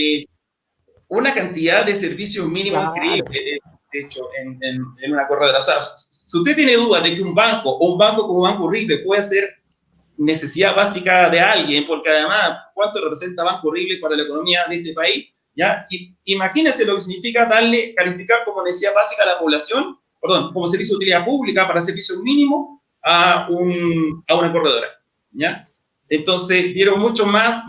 Speaker 8: una cantidad de servicios mínimos increíble, de hecho, en una corredora. O sea, si usted tiene dudas de que un banco o un banco como Banco Horrible puede ser necesidad básica de alguien, porque además, ¿cuánto representa Banco Horrible para la economía de este país? ¿Ya? Imagínense lo que significa calificar como necesidad básica a la población, perdón, como servicio de utilidad pública para servicio mínimo a una corredora, ¿ya? Entonces, dieron mucho más,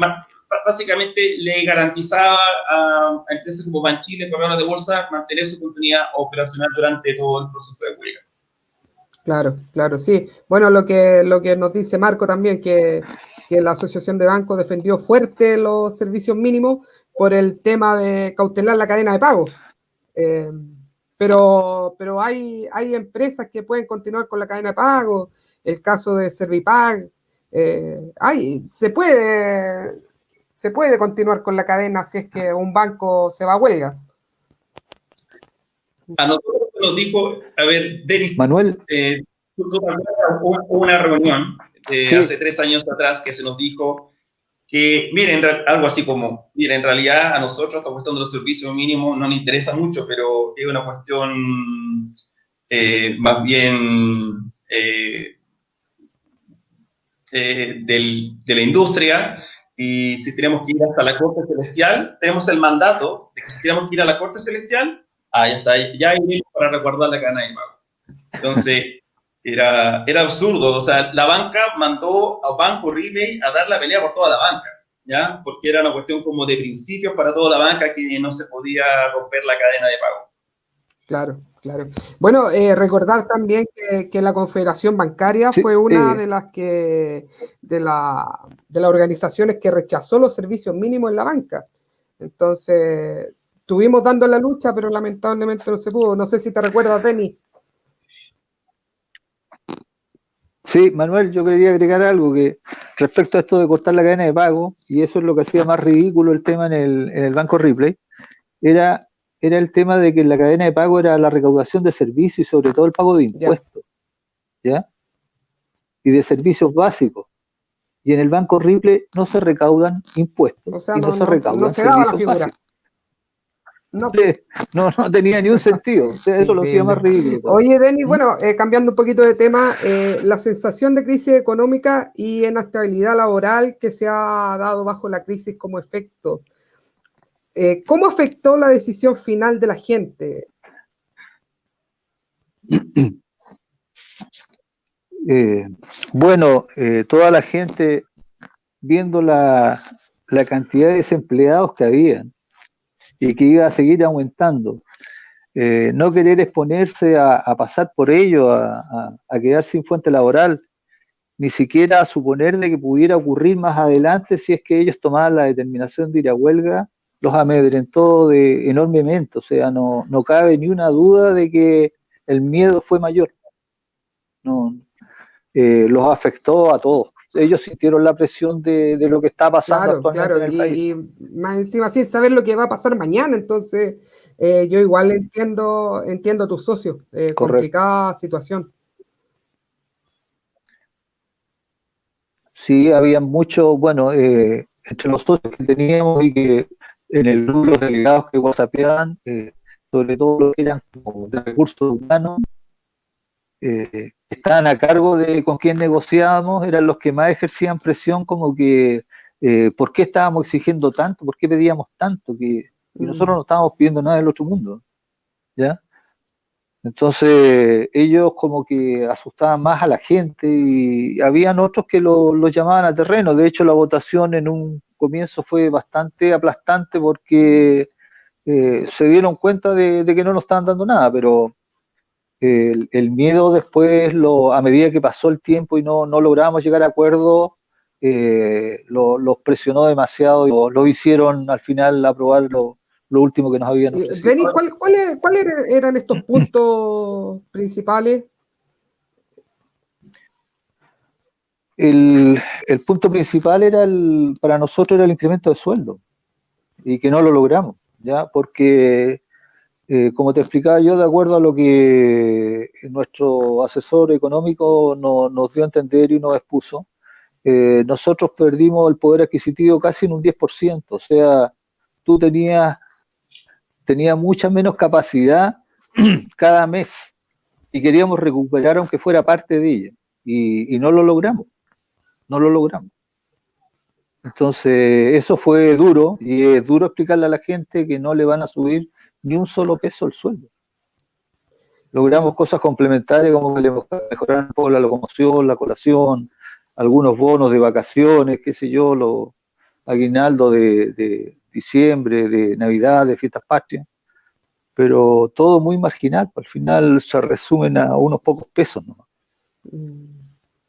Speaker 8: básicamente le garantizaba a empresas como Banchile, corredoras de bolsa, mantener su continuidad operacional durante todo el proceso de huelga.
Speaker 6: Claro, claro, sí. Bueno, lo que nos dice Marco también, que la Asociación de Bancos defendió fuerte los servicios mínimos por el tema de cautelar la cadena de pago. Pero hay empresas que pueden continuar con la cadena de pago, el caso de Servipag, se puede continuar con la cadena si es que un banco se va a huelga.
Speaker 8: A nosotros nos dijo, a ver, Denis,
Speaker 7: Manuel,
Speaker 8: hubo una reunión
Speaker 7: sí,
Speaker 8: hace 3 años atrás que se nos dijo que, miren, algo así como, miren, en realidad a nosotros esta cuestión de los servicios mínimos no nos interesa mucho, pero es una cuestión más bien de la industria, y si tenemos que ir hasta la Corte Celestial, tenemos el mandato de que si tenemos que ir a la Corte Celestial, ya está, ya iremos para resguardar la cadena de pago. Entonces, era absurdo, o sea, la banca mandó a Banco Horrible a dar la pelea por toda la banca, ¿ya? Porque era una cuestión como de principios para toda la banca que no se podía romper la cadena de pago.
Speaker 6: Claro, claro. Bueno, recordar también que la Confederación Bancaria fue una de las de las organizaciones que rechazó los servicios mínimos en la banca. Entonces, estuvimos dando la lucha, pero lamentablemente no se pudo. No sé si te recuerdas, Denis.
Speaker 7: sí, Manuel, yo quería agregar algo que respecto a esto de cortar la cadena de pago, y eso es lo que hacía más ridículo el tema en el Banco Ripley, era el tema de que la cadena de pago era la recaudación de servicios y sobre todo el pago de impuestos, ¿ya? Y de servicios básicos. Y en el Banco Ripley no se recaudan impuestos,
Speaker 6: O sea,
Speaker 7: y no se recaudan
Speaker 6: no se daba la
Speaker 7: servicios
Speaker 6: figura.
Speaker 7: básicos.
Speaker 6: No.
Speaker 7: No tenía ni un sentido, o sea, eso lo hacía más ridículo.
Speaker 6: Oye, Denis, bueno, cambiando un poquito de tema, la sensación de crisis económica y inestabilidad laboral que se ha dado bajo la crisis como efecto, ¿cómo afectó la decisión final de la gente?
Speaker 7: Bueno, toda la gente viendo la cantidad de desempleados que había y que iba a seguir aumentando, no querer exponerse a pasar por ello, a quedar sin fuente laboral, ni siquiera a suponer de que pudiera ocurrir más adelante si es que ellos tomaban la determinación de ir a huelga, los amedrentó enormemente. O sea, no cabe ni una duda de que el miedo fue mayor. Los afectó a todos. Ellos sintieron la presión de lo que está pasando actualmente en el país.
Speaker 6: Y más encima sin saber lo que va a pasar mañana, entonces yo igual entiendo a tus socios, complicada situación.
Speaker 7: Sí, había mucho, bueno, entre los socios que teníamos y que en el grupo los delegados que whatsappeaban, sobre todo los que eran como de recursos humanos, estaban a cargo de con quién negociábamos, eran los que más ejercían presión, como que ¿por qué estábamos exigiendo tanto? ¿Por qué pedíamos tanto? Que nosotros no estábamos pidiendo nada del otro mundo, ¿ya? Entonces ellos como que asustaban más a la gente y habían otros que los llamaban a terreno. De hecho, la votación comienzo fue bastante aplastante porque se dieron cuenta de que no nos estaban dando nada, pero el miedo después, a medida que pasó el tiempo y no logramos llegar a acuerdo, los presionó demasiado y lo hicieron al final aprobar lo último que nos habían ofrecido.
Speaker 6: Denis, ¿cuáles eran estos puntos principales?
Speaker 7: El punto principal para nosotros era el incremento de sueldo y que no lo logramos, ¿ya? Porque, como te explicaba yo, de acuerdo a lo que nuestro asesor económico nos dio a entender y nos expuso, nosotros perdimos el poder adquisitivo casi en un 10%, o sea, tú tenías mucha menos capacidad cada mes y queríamos recuperar aunque fuera parte de ella y no lo logramos. Entonces, eso fue duro y es duro explicarle a la gente que no le van a subir ni un solo peso el sueldo. Logramos cosas complementarias como que le mejoraron un poco la locomoción, la colación, algunos bonos de vacaciones, qué sé yo, los aguinaldos de diciembre, de Navidad, de fiestas patrias, pero todo muy marginal, al final se resumen a unos pocos pesos nomás.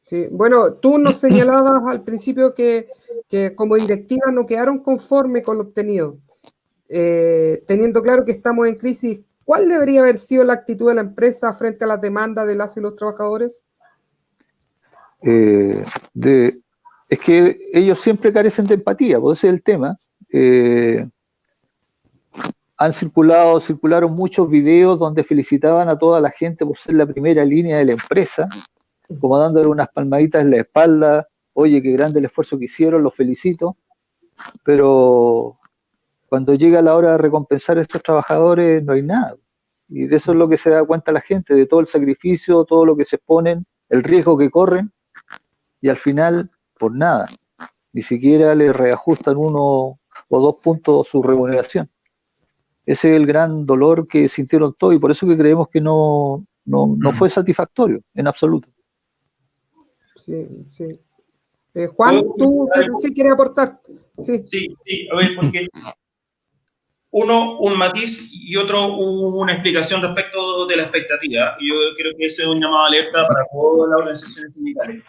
Speaker 6: Sí, bueno, tú nos señalabas al principio que como directiva no quedaron conformes con lo obtenido. Teniendo claro que estamos en crisis, ¿cuál debería haber sido la actitud de la empresa frente a las demandas de las y los trabajadores?
Speaker 7: Es que ellos siempre carecen de empatía, pues ese es el tema. Circularon muchos videos donde felicitaban a toda la gente por ser la primera línea de la empresa, como dándole unas palmaditas en la espalda, oye, qué grande el esfuerzo que hicieron, los felicito, pero cuando llega la hora de recompensar a estos trabajadores no hay nada, y de eso es lo que se da cuenta la gente, de todo el sacrificio, todo lo que se exponen, el riesgo que corren, y al final, por nada, ni siquiera les reajustan 1 o 2 puntos su remuneración. Ese es el gran dolor que sintieron todos, y por eso que creemos que no fue satisfactorio, en absoluto.
Speaker 6: Sí. Juan, ¿tú sí quieres aportar? Sí,
Speaker 8: a ver, porque uno, un matiz y otro, una explicación respecto de la expectativa. Yo creo que ese es un llamado de alerta para todas las organizaciones sindicales.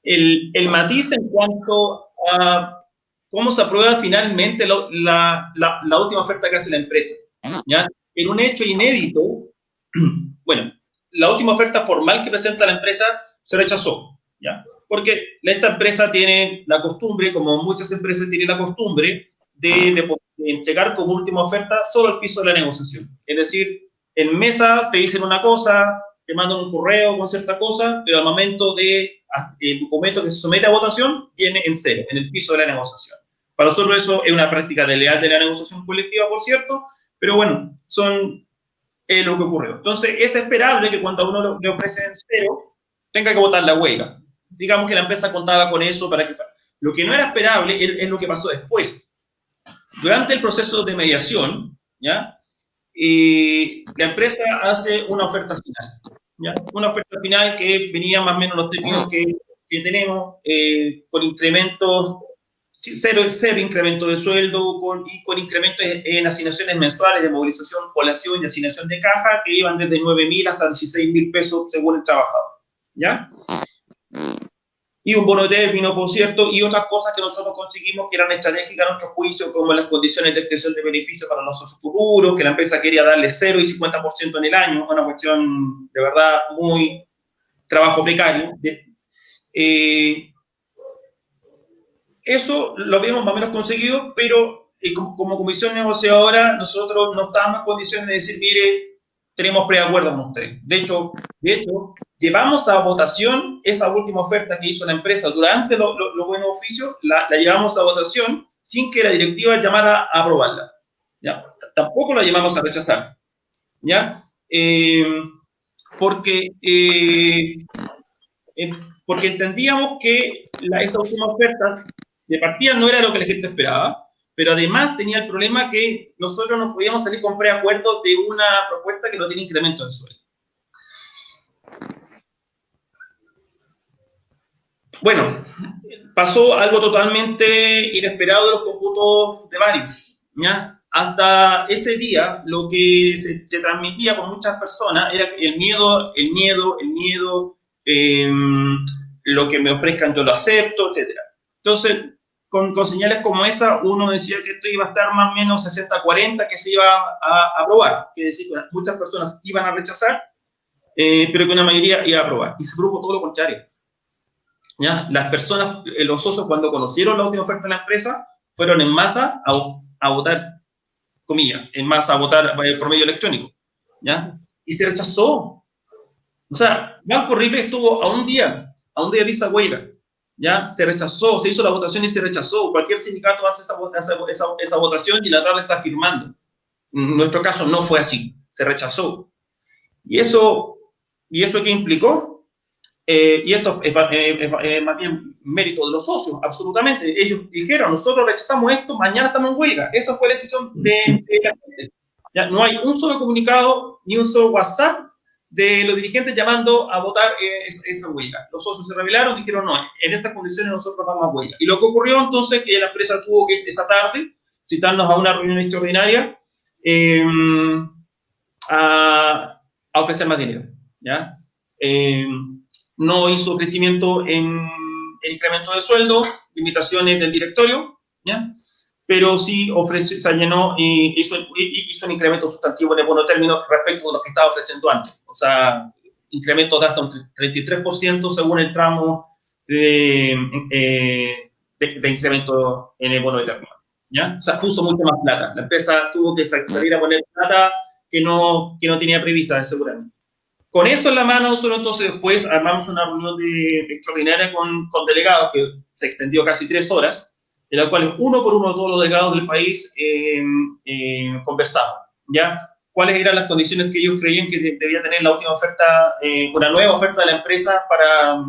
Speaker 8: El matiz en cuanto a cómo se aprueba finalmente la última oferta que hace la empresa, ¿ya? En un hecho inédito, bueno, la última oferta formal que presenta la empresa se rechazó, ¿ya? Porque esta empresa tiene la costumbre, como muchas empresas tienen la costumbre, de entregar como última oferta solo el piso de la negociación. Es decir, en mesa te dicen una cosa, te mandan un correo con cierta cosa, pero al momento del documento que se somete a votación, viene en cero, en el piso de la negociación. Para nosotros eso es una práctica desleal de la negociación colectiva, por cierto, pero bueno, es lo que ocurrió. Entonces, es esperable que cuando a uno le ofrecen cero, tenga que votar la huelga. Digamos que la empresa contaba con eso para que fuera. Lo que no era esperable es lo que pasó después. Durante el proceso de mediación, ¿ya? La empresa hace una oferta final, ¿ya? Una oferta final que venía más o menos los términos que tenemos, con incrementos, cero incremento de sueldo, con incrementos en asignaciones mensuales de movilización, colación y asignación de caja, que iban desde 9.000 hasta 16.000 pesos según el trabajador, ¿ya? Y un bono de término, por cierto, y otras cosas que nosotros conseguimos que eran estratégicas a nuestro juicio, como las condiciones de extensión de beneficios para los socios futuros, que la empresa quería darle 0 y 50% en el año, una cuestión de verdad muy trabajo precario. Eso lo habíamos más o menos conseguido, pero como comisión negociadora nosotros no estábamos en condiciones de decir, mire, tenemos preacuerdo con ustedes. De hecho, llevamos a votación esa última oferta que hizo la empresa durante los buenos oficios, la llevamos a votación sin que la directiva llamara a aprobarla, ¿ya? Tampoco la llevamos a rechazar, ¿ya? Porque entendíamos que esas últimas ofertas de partida no era lo que la gente esperaba, pero además tenía el problema que nosotros no podíamos salir con preacuerdo de una propuesta que no tiene incremento de sueldo. Bueno, pasó algo totalmente inesperado de los cómputos de varios, ¿ya? Hasta ese día, lo que se transmitía con muchas personas era que el miedo, lo que me ofrezcan yo lo acepto, etc. Entonces, con señales como esa, uno decía que esto iba a estar más o menos 60-40, que se iba a aprobar, que decir, que muchas personas iban a rechazar, pero que una mayoría iba a aprobar. Y se produjo todo lo contrario. ¿Ya? Las personas, los socios, cuando conocieron la última oferta de la empresa, fueron en masa a votar, comillas, en masa a votar por medio electrónico, ¿ya? Y se rechazó. O sea, Banco Ripley estuvo a un día de esa huelga, ¿ya? Se rechazó, se hizo la votación y se rechazó. Cualquier sindicato hace esa votación y la otra la está firmando. En nuestro caso no fue así, se rechazó. ¿Y eso qué implicó? Y esto es más bien mérito de los socios, absolutamente. Ellos dijeron, nosotros rechazamos esto, mañana estamos en huelga. Esa fue la decisión de la gente. ¿Ya? No hay un solo comunicado, ni un solo WhatsApp de los dirigentes llamando a votar esa huelga. Los socios se rebelaron, dijeron, no, en estas condiciones nosotros vamos a huelga. Y lo que ocurrió entonces, que la empresa tuvo que esa tarde citarnos a una reunión extraordinaria a ofrecer más dinero, ¿ya? No hizo crecimiento en incremento de sueldo, limitaciones del directorio, ¿ya? Pero sí se llenó y hizo un incremento sustantivo en el bono término respecto a lo que estaba ofreciendo antes. O sea, incrementos de hasta un 33% según el tramo de incremento en el bono de término, ¿ya? O sea, puso mucho más plata. La empresa tuvo que salir a poner plata que no tenía prevista, seguramente. Con eso en la mano, nosotros entonces después armamos una reunión extraordinaria con delegados que se extendió casi 3 horas, en la cual uno por uno todos los delegados del país conversamos, ¿ya? Cuáles eran las condiciones que ellos creían que debía tener la última oferta, una nueva oferta de la empresa para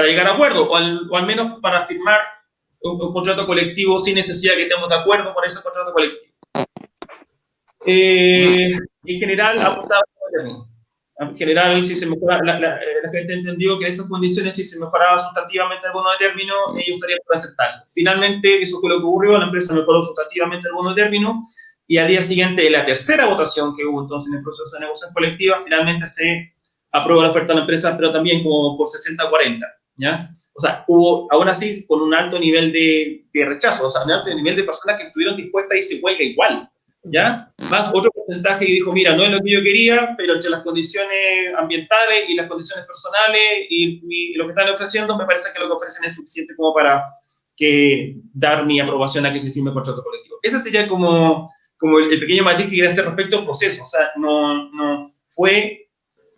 Speaker 8: llegar a acuerdo, o al menos para firmar un contrato colectivo sin necesidad de que estemos de acuerdo con ese contrato colectivo. En general, apuntaba a término. En general, si se mejora, la gente entendió que esas condiciones, si se mejoraba sustantivamente el bono de término, ellos estarían por aceptarlo. Finalmente, eso fue lo que ocurrió, la empresa mejoró sustantivamente el bono de término, y al día siguiente de la tercera votación que hubo entonces en el proceso de negociación colectiva, finalmente se aprobó la oferta de la empresa, pero también como por 60-40, ¿ya? O sea, hubo, aún así, con un alto nivel de rechazo, o sea, un alto nivel de personas que estuvieron dispuestas a irse huelga igual, ¿ya? Más otro porcentaje que dijo, mira, no es lo que yo quería, pero entre las condiciones ambientales y las condiciones personales y lo que están ofreciendo, me parece que lo que ofrecen es suficiente como para dar mi aprobación a que se firme el contrato colectivo. Ese sería como el pequeño matiz que quería hacer respecto al proceso. O sea, no fue...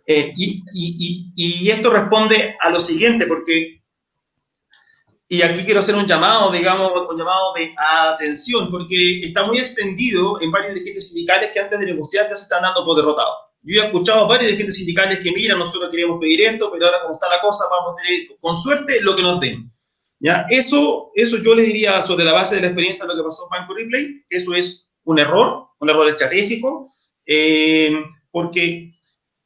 Speaker 8: y esto responde a lo siguiente, porque... Y aquí quiero hacer un llamado, digamos, un llamado de atención, porque está muy extendido en varios dirigentes sindicales que antes de negociar ya se están dando por derrotados. Yo he escuchado a varios dirigentes sindicales que, mira, nosotros queríamos pedir esto, pero ahora como está la cosa, vamos a tener, con suerte, lo que nos den. ¿Ya? Eso yo les diría, sobre la base de la experiencia de lo que pasó en Banco Ripley, eso es un error estratégico, porque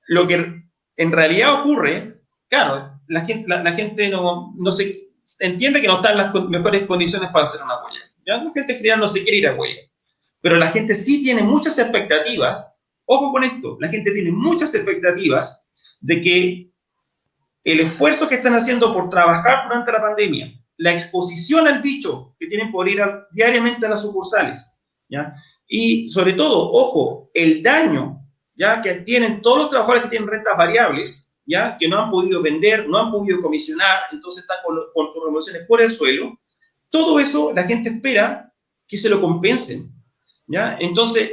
Speaker 8: lo que en realidad ocurre, claro, la gente no se entiende que no están en las mejores condiciones para hacer una huelga. ¿Ya? La gente en general no se quiere ir a huelga. Pero la gente sí tiene muchas expectativas, ojo con esto, la gente tiene muchas expectativas de que el esfuerzo que están haciendo por trabajar durante la pandemia, la exposición al bicho que tienen por ir diariamente a las sucursales, ¿ya? Y sobre todo, ojo, el daño, ¿ya?, que tienen todos los trabajadores que tienen rentas variables, ¿ya?, que no han podido vender, no han podido comisionar, entonces están con sus remuneraciones por el suelo. Todo eso la gente espera que se lo compensen, ¿ya? Entonces,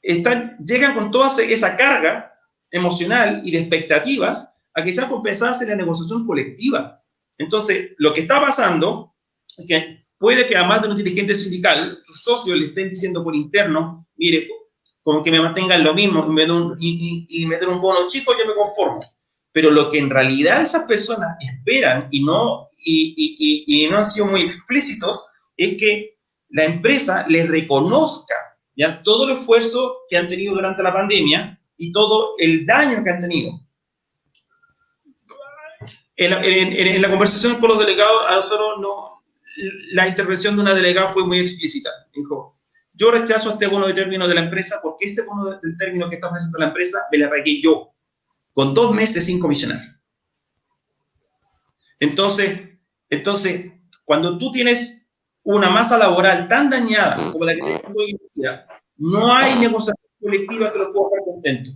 Speaker 8: llegan con toda esa carga emocional y de expectativas a que sean compensadas en la negociación colectiva. Entonces, lo que está pasando es que puede que a más de un dirigente sindical, sus socios le estén diciendo por interno, mire, con que me mantengan lo mismo y me den un bono chico, yo me conformo. Pero lo que en realidad esas personas esperan y no han sido muy explícitos es que la empresa les reconozca, ¿ya?, todo el esfuerzo que han tenido durante la pandemia y todo el daño que han tenido. En la conversación con los delegados, a nosotros no, la intervención de una delegada fue muy explícita. Dijo, yo rechazo este bono de término de la empresa porque este bono de término que está ofreciendo la empresa me la pagué yo, con 2 meses sin comisionar. Entonces, cuando tú tienes una masa laboral tan dañada como la que tenemos hoy en día, no hay negociación colectiva que lo pueda estar contento.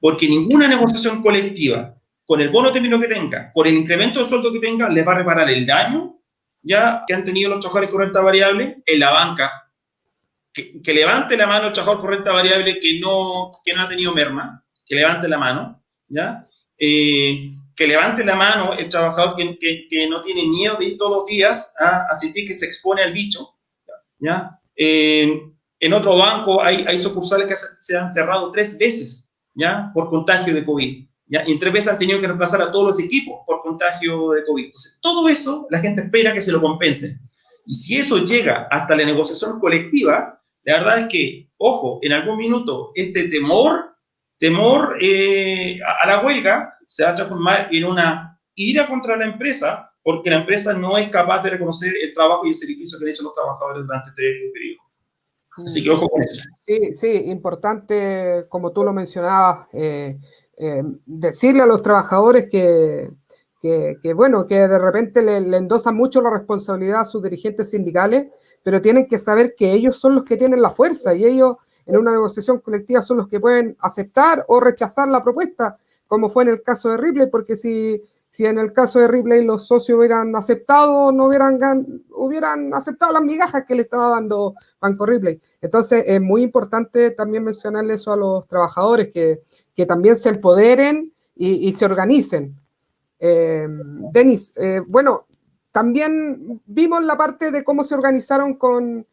Speaker 8: Porque ninguna negociación colectiva, con el bono término que tenga, con el incremento de sueldo que tenga, les va a reparar el daño ya que han tenido los trabajadores con renta variable en la banca. Que levante la mano el trabajador con renta variable que no ha tenido merma, que levante la mano, ¿ya? Que levante la mano el trabajador que no tiene miedo de ir todos los días a sentir que se expone al bicho, ¿ya? En otro banco hay sucursales que se han cerrado 3 veces, ¿ya? Por contagio de COVID, ¿ya? Y en 3 veces han tenido que reemplazar a todos los equipos por contagio de COVID. Entonces, todo eso la gente espera que se lo compense. Y si eso llega hasta la negociación colectiva, la verdad es que, ojo, en algún minuto este temor a la huelga se va a transformar en una ira contra la empresa porque la empresa no es capaz de reconocer el trabajo y el sacrificio que han hecho los trabajadores durante este periodo. Así que ojo con eso.
Speaker 6: Sí, importante, como tú lo mencionabas, decirle a los trabajadores que bueno, que de repente le endosan mucho la responsabilidad a sus dirigentes sindicales, pero tienen que saber que ellos son los que tienen la fuerza y ellos en una negociación colectiva son los que pueden aceptar o rechazar la propuesta, como fue en el caso de Ripley, porque si en el caso de Ripley los socios hubieran aceptado, no hubieran aceptado las migajas que le estaba dando Banco Ripley. Entonces es muy importante también mencionarle eso a los trabajadores, que también se empoderen y se organicen. Denis, bueno, también vimos la parte de cómo se organizaron con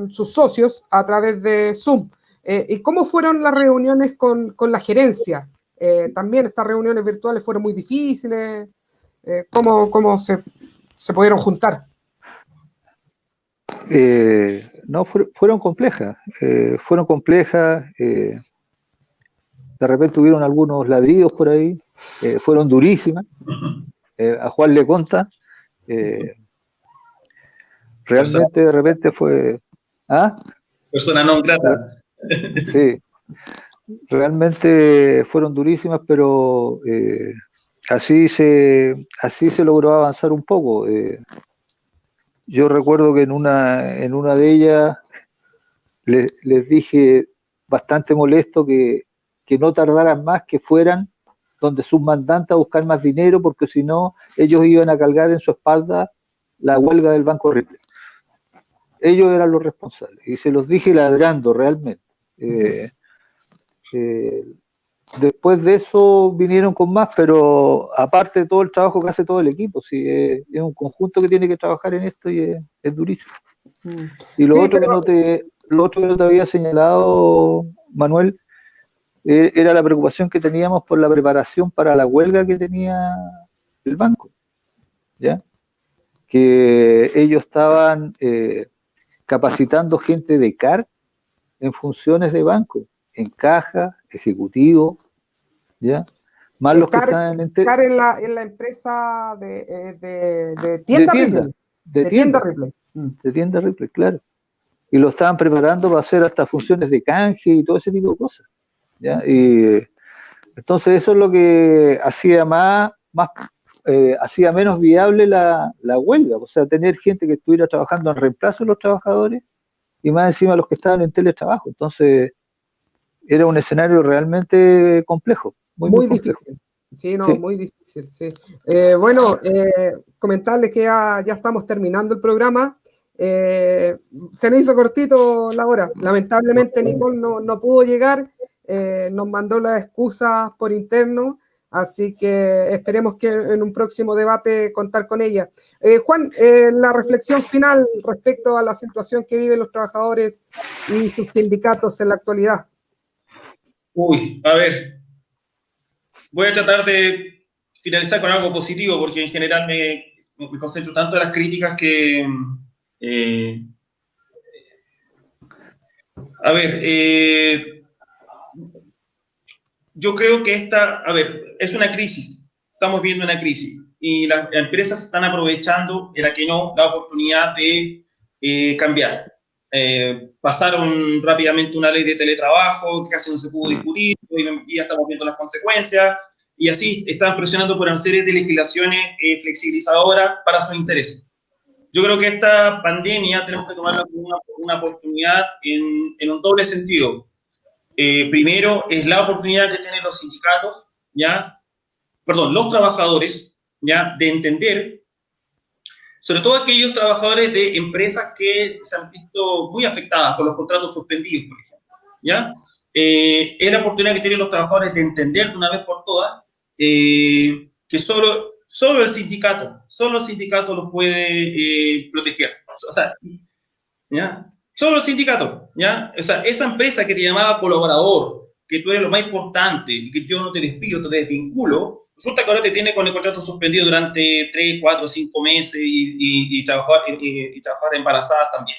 Speaker 6: sus socios a través de Zoom. ¿Y cómo fueron las reuniones con la gerencia? También estas reuniones virtuales fueron muy difíciles. ¿Cómo se pudieron juntar?
Speaker 7: No, fueron complejas. De repente tuvieron algunos ladrillos por ahí, fueron durísimas. A Juan le conta. Realmente de repente fue... ¿Ah?
Speaker 8: Persona non grata.
Speaker 7: Sí, realmente fueron durísimas, pero así se logró avanzar un poco. Yo recuerdo que en una de ellas les dije bastante molesto que no tardaran más, que fueran donde sus mandantes a buscar más dinero, porque si no, ellos iban a cargar en su espalda la huelga del Banco Ripley. Ellos eran los responsables, y se los dije ladrando realmente. Después de eso vinieron con más, pero aparte de todo el trabajo que hace todo el equipo, sí, es un conjunto que tiene que trabajar en esto y es durísimo. Y lo otro que no te había señalado, Manuel, era la preocupación que teníamos por la preparación para la huelga que tenía el banco, ¿ya? Que ellos estaban capacitando gente de CAR en funciones de banco, en caja, ejecutivo, ¿ya? Más los que están en
Speaker 6: CAR en la empresa de tienda Ripley.
Speaker 7: De tienda Ripley, claro. Y lo estaban preparando para hacer hasta funciones de canje y todo ese tipo de cosas, ¿ya? Y entonces eso es lo que hacía hacía menos viable la huelga, o sea, tener gente que estuviera trabajando en reemplazo de los trabajadores y más encima los que estaban en teletrabajo. Entonces era un escenario realmente complejo, muy
Speaker 6: difícil. Sí, no,
Speaker 7: sí.
Speaker 6: Muy difícil, sí. Bueno, comentarles que ya estamos terminando el programa. Se me hizo cortito la hora. Lamentablemente Nicole no pudo llegar, nos mandó las excusas por interno, así que esperemos que en un próximo debate contar con ella. Juan, la reflexión final respecto a la situación que viven los trabajadores y sus sindicatos en la actualidad.
Speaker 8: A ver, voy a tratar de finalizar con algo positivo, porque en general me concentro tanto en las críticas que... yo creo que esta, es una crisis, estamos viendo una crisis y las empresas están aprovechando, era que no, la oportunidad de cambiar. Pasaron rápidamente una ley de teletrabajo que casi no se pudo discutir, hoy ya estamos viendo las consecuencias, y así están presionando por una serie de legislaciones flexibilizadoras para sus intereses. Yo creo que esta pandemia tenemos que tomarla como una oportunidad en un doble sentido. Primero, es la oportunidad que tienen los sindicatos, los trabajadores, de entender, sobre todo aquellos trabajadores de empresas que se han visto muy afectadas por los contratos suspendidos, por ejemplo, es la oportunidad que tienen los trabajadores de entender de una vez por todas que solo el sindicato los puede proteger. O sea, solo el sindicato, O sea, esa empresa que te llamaba colaborador, que tú eres lo más importante, y que yo no te despido, te desvinculo, resulta que ahora te tiene con el contrato suspendido durante 3, 4, 5 meses y trabajar embarazadas también,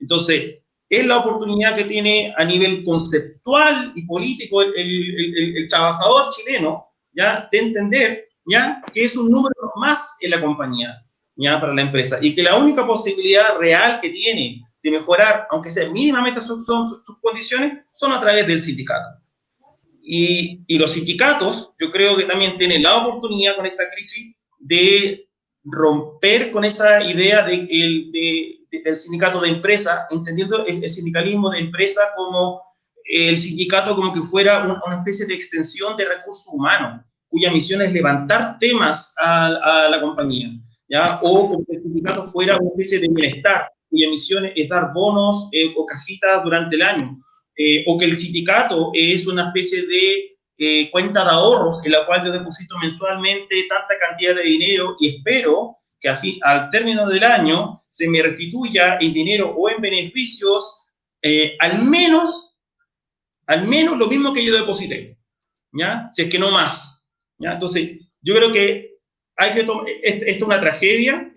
Speaker 8: Entonces, es la oportunidad que tiene a nivel conceptual y político el trabajador chileno, de entender, que es un número más en la compañía, para la empresa, y que la única posibilidad real que tiene de mejorar, aunque sea mínimamente sus condiciones, son a través del sindicato. Y los sindicatos, yo creo que también tienen la oportunidad con esta crisis de romper con esa idea del sindicato de empresa, entendiendo el sindicalismo de empresa como el sindicato como que fuera una especie de extensión de recursos humanos, cuya misión es levantar temas a la compañía, o como que el sindicato fuera una especie de bienestar, cuya misión es dar bonos o cajitas durante el año, o que el sindicato es una especie de cuenta de ahorros en la cual yo deposito mensualmente tanta cantidad de dinero y espero que al término del año se me restituya en dinero o en beneficios al menos lo mismo que yo deposité, si es que no más. Entonces, yo creo que hay que tomar, esto es una tragedia,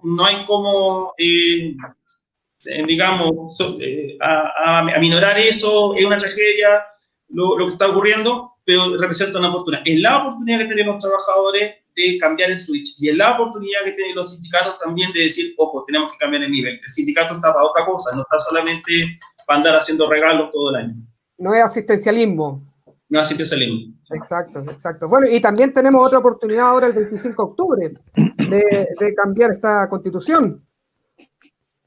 Speaker 8: no hay como, digamos, aminorar eso, es una tragedia lo que está ocurriendo, pero representa una oportunidad. Es la oportunidad que tienen los trabajadores de cambiar el switch, y es la oportunidad que tienen los sindicatos también de decir, ojo, tenemos que cambiar el nivel. El sindicato está para otra cosa, no está solamente para andar haciendo regalos todo el año.
Speaker 6: No es asistencialismo.
Speaker 8: No es asistencialismo.
Speaker 6: Exacto. Bueno, y también tenemos otra oportunidad ahora el 25 de octubre de cambiar esta constitución.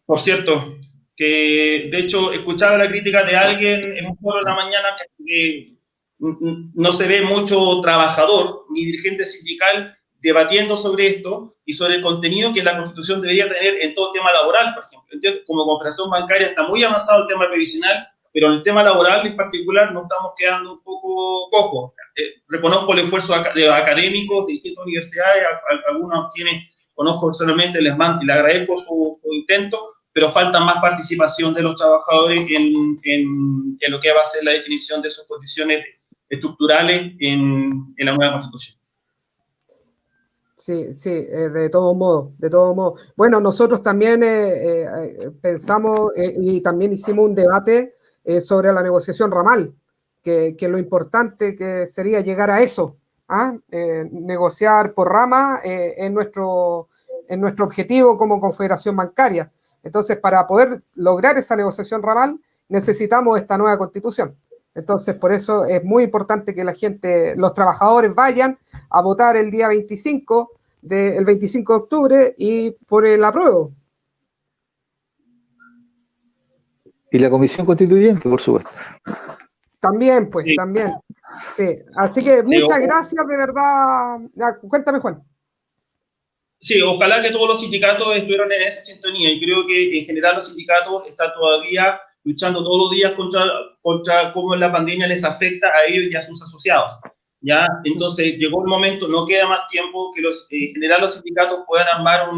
Speaker 8: Por cierto, que de hecho escuchaba la crítica de alguien en un foro de la mañana que no se ve mucho trabajador ni dirigente sindical debatiendo sobre esto y sobre el contenido que la Constitución debería tener en todo el tema laboral, por ejemplo. Entonces, como Confederación Bancaria está muy avanzado el tema previsional, pero en el tema laboral en particular nos estamos quedando un poco cojos. Reconozco el esfuerzo de los académicos de distintas universidades, algunos quienes conozco personalmente les agradezco su intento, pero falta más participación de los trabajadores en lo que va a ser la definición de sus condiciones estructurales en la nueva Constitución.
Speaker 6: Sí, de todo modo. Bueno, nosotros también pensamos y también hicimos un debate sobre la negociación ramal, que lo importante que sería llegar a eso, negociar por rama en nuestro objetivo como Confederación Bancaria. Entonces, para poder lograr esa negociación ramal, necesitamos esta nueva Constitución. Entonces, por eso es muy importante que la gente, los trabajadores vayan a votar el día 25 de octubre y por el apruebo.
Speaker 7: Y la Comisión Constituyente, por supuesto.
Speaker 6: También, pues, también. Sí, así que muchas gracias, de verdad. Cuéntame, Juan.
Speaker 8: Sí, ojalá que todos los sindicatos estuvieran en esa sintonía, y creo que en general los sindicatos están todavía luchando todos los días contra cómo la pandemia les afecta a ellos y a sus asociados, Entonces llegó el momento, no queda más tiempo que en general los sindicatos puedan armar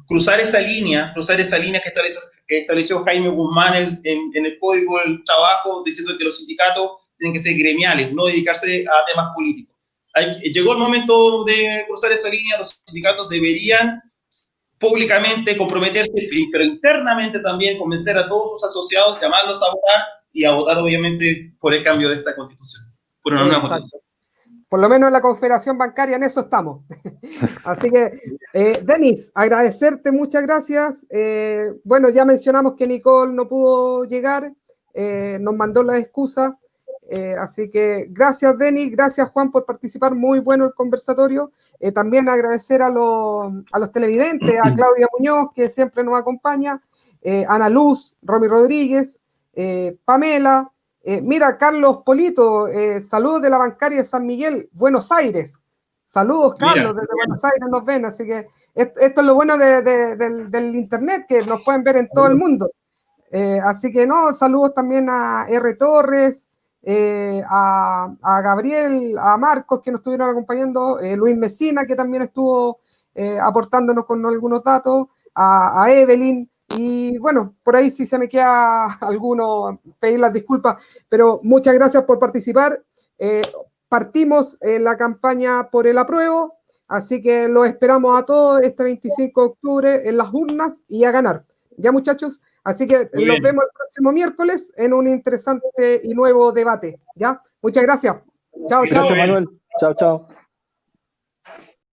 Speaker 8: cruzar esa línea que estableció Jaime Guzmán en el Código del Trabajo, diciendo que los sindicatos tienen que ser gremiales, no dedicarse a temas políticos. Llegó el momento de cruzar esa línea, los sindicatos deberían públicamente comprometerse, pero internamente también convencer a todos sus asociados, llamarlos a votar y a votar obviamente por el cambio de esta Constitución, por una nueva Constitución.
Speaker 6: por lo menos en la Confederación Bancaria en eso estamos. Así que, Denis, agradecerte, muchas gracias. Bueno, ya mencionamos que Nicole no pudo llegar, nos mandó la excusa. Así que gracias, Denis, gracias, Juan, por participar. Muy bueno el conversatorio. También agradecer a los televidentes, a Claudia Muñoz, que siempre nos acompaña, Ana Luz, Romy Rodríguez, Pamela. Mira, Carlos Polito, saludos de la bancaria de San Miguel, Buenos Aires. Saludos, Carlos, desde Buenos Aires nos ven. Así que esto es lo bueno del internet, que nos pueden ver en todo el mundo. Así que no, saludos también a R. Torres, a Gabriel, a Marcos, que nos estuvieron acompañando, Luis Mesina, que también estuvo aportándonos con algunos datos, a Evelyn. Y bueno, por ahí si se me queda alguno, pedir las disculpas, pero muchas gracias por participar. Partimos la campaña por el apruebo, así que los esperamos a todos este 25 de octubre en las urnas y a ganar. Ya, muchachos, así que los vemos el próximo miércoles en un interesante y nuevo debate. ¿Ya? Muchas gracias. Chao, chao.
Speaker 7: Gracias, Manuel. Chao, chao.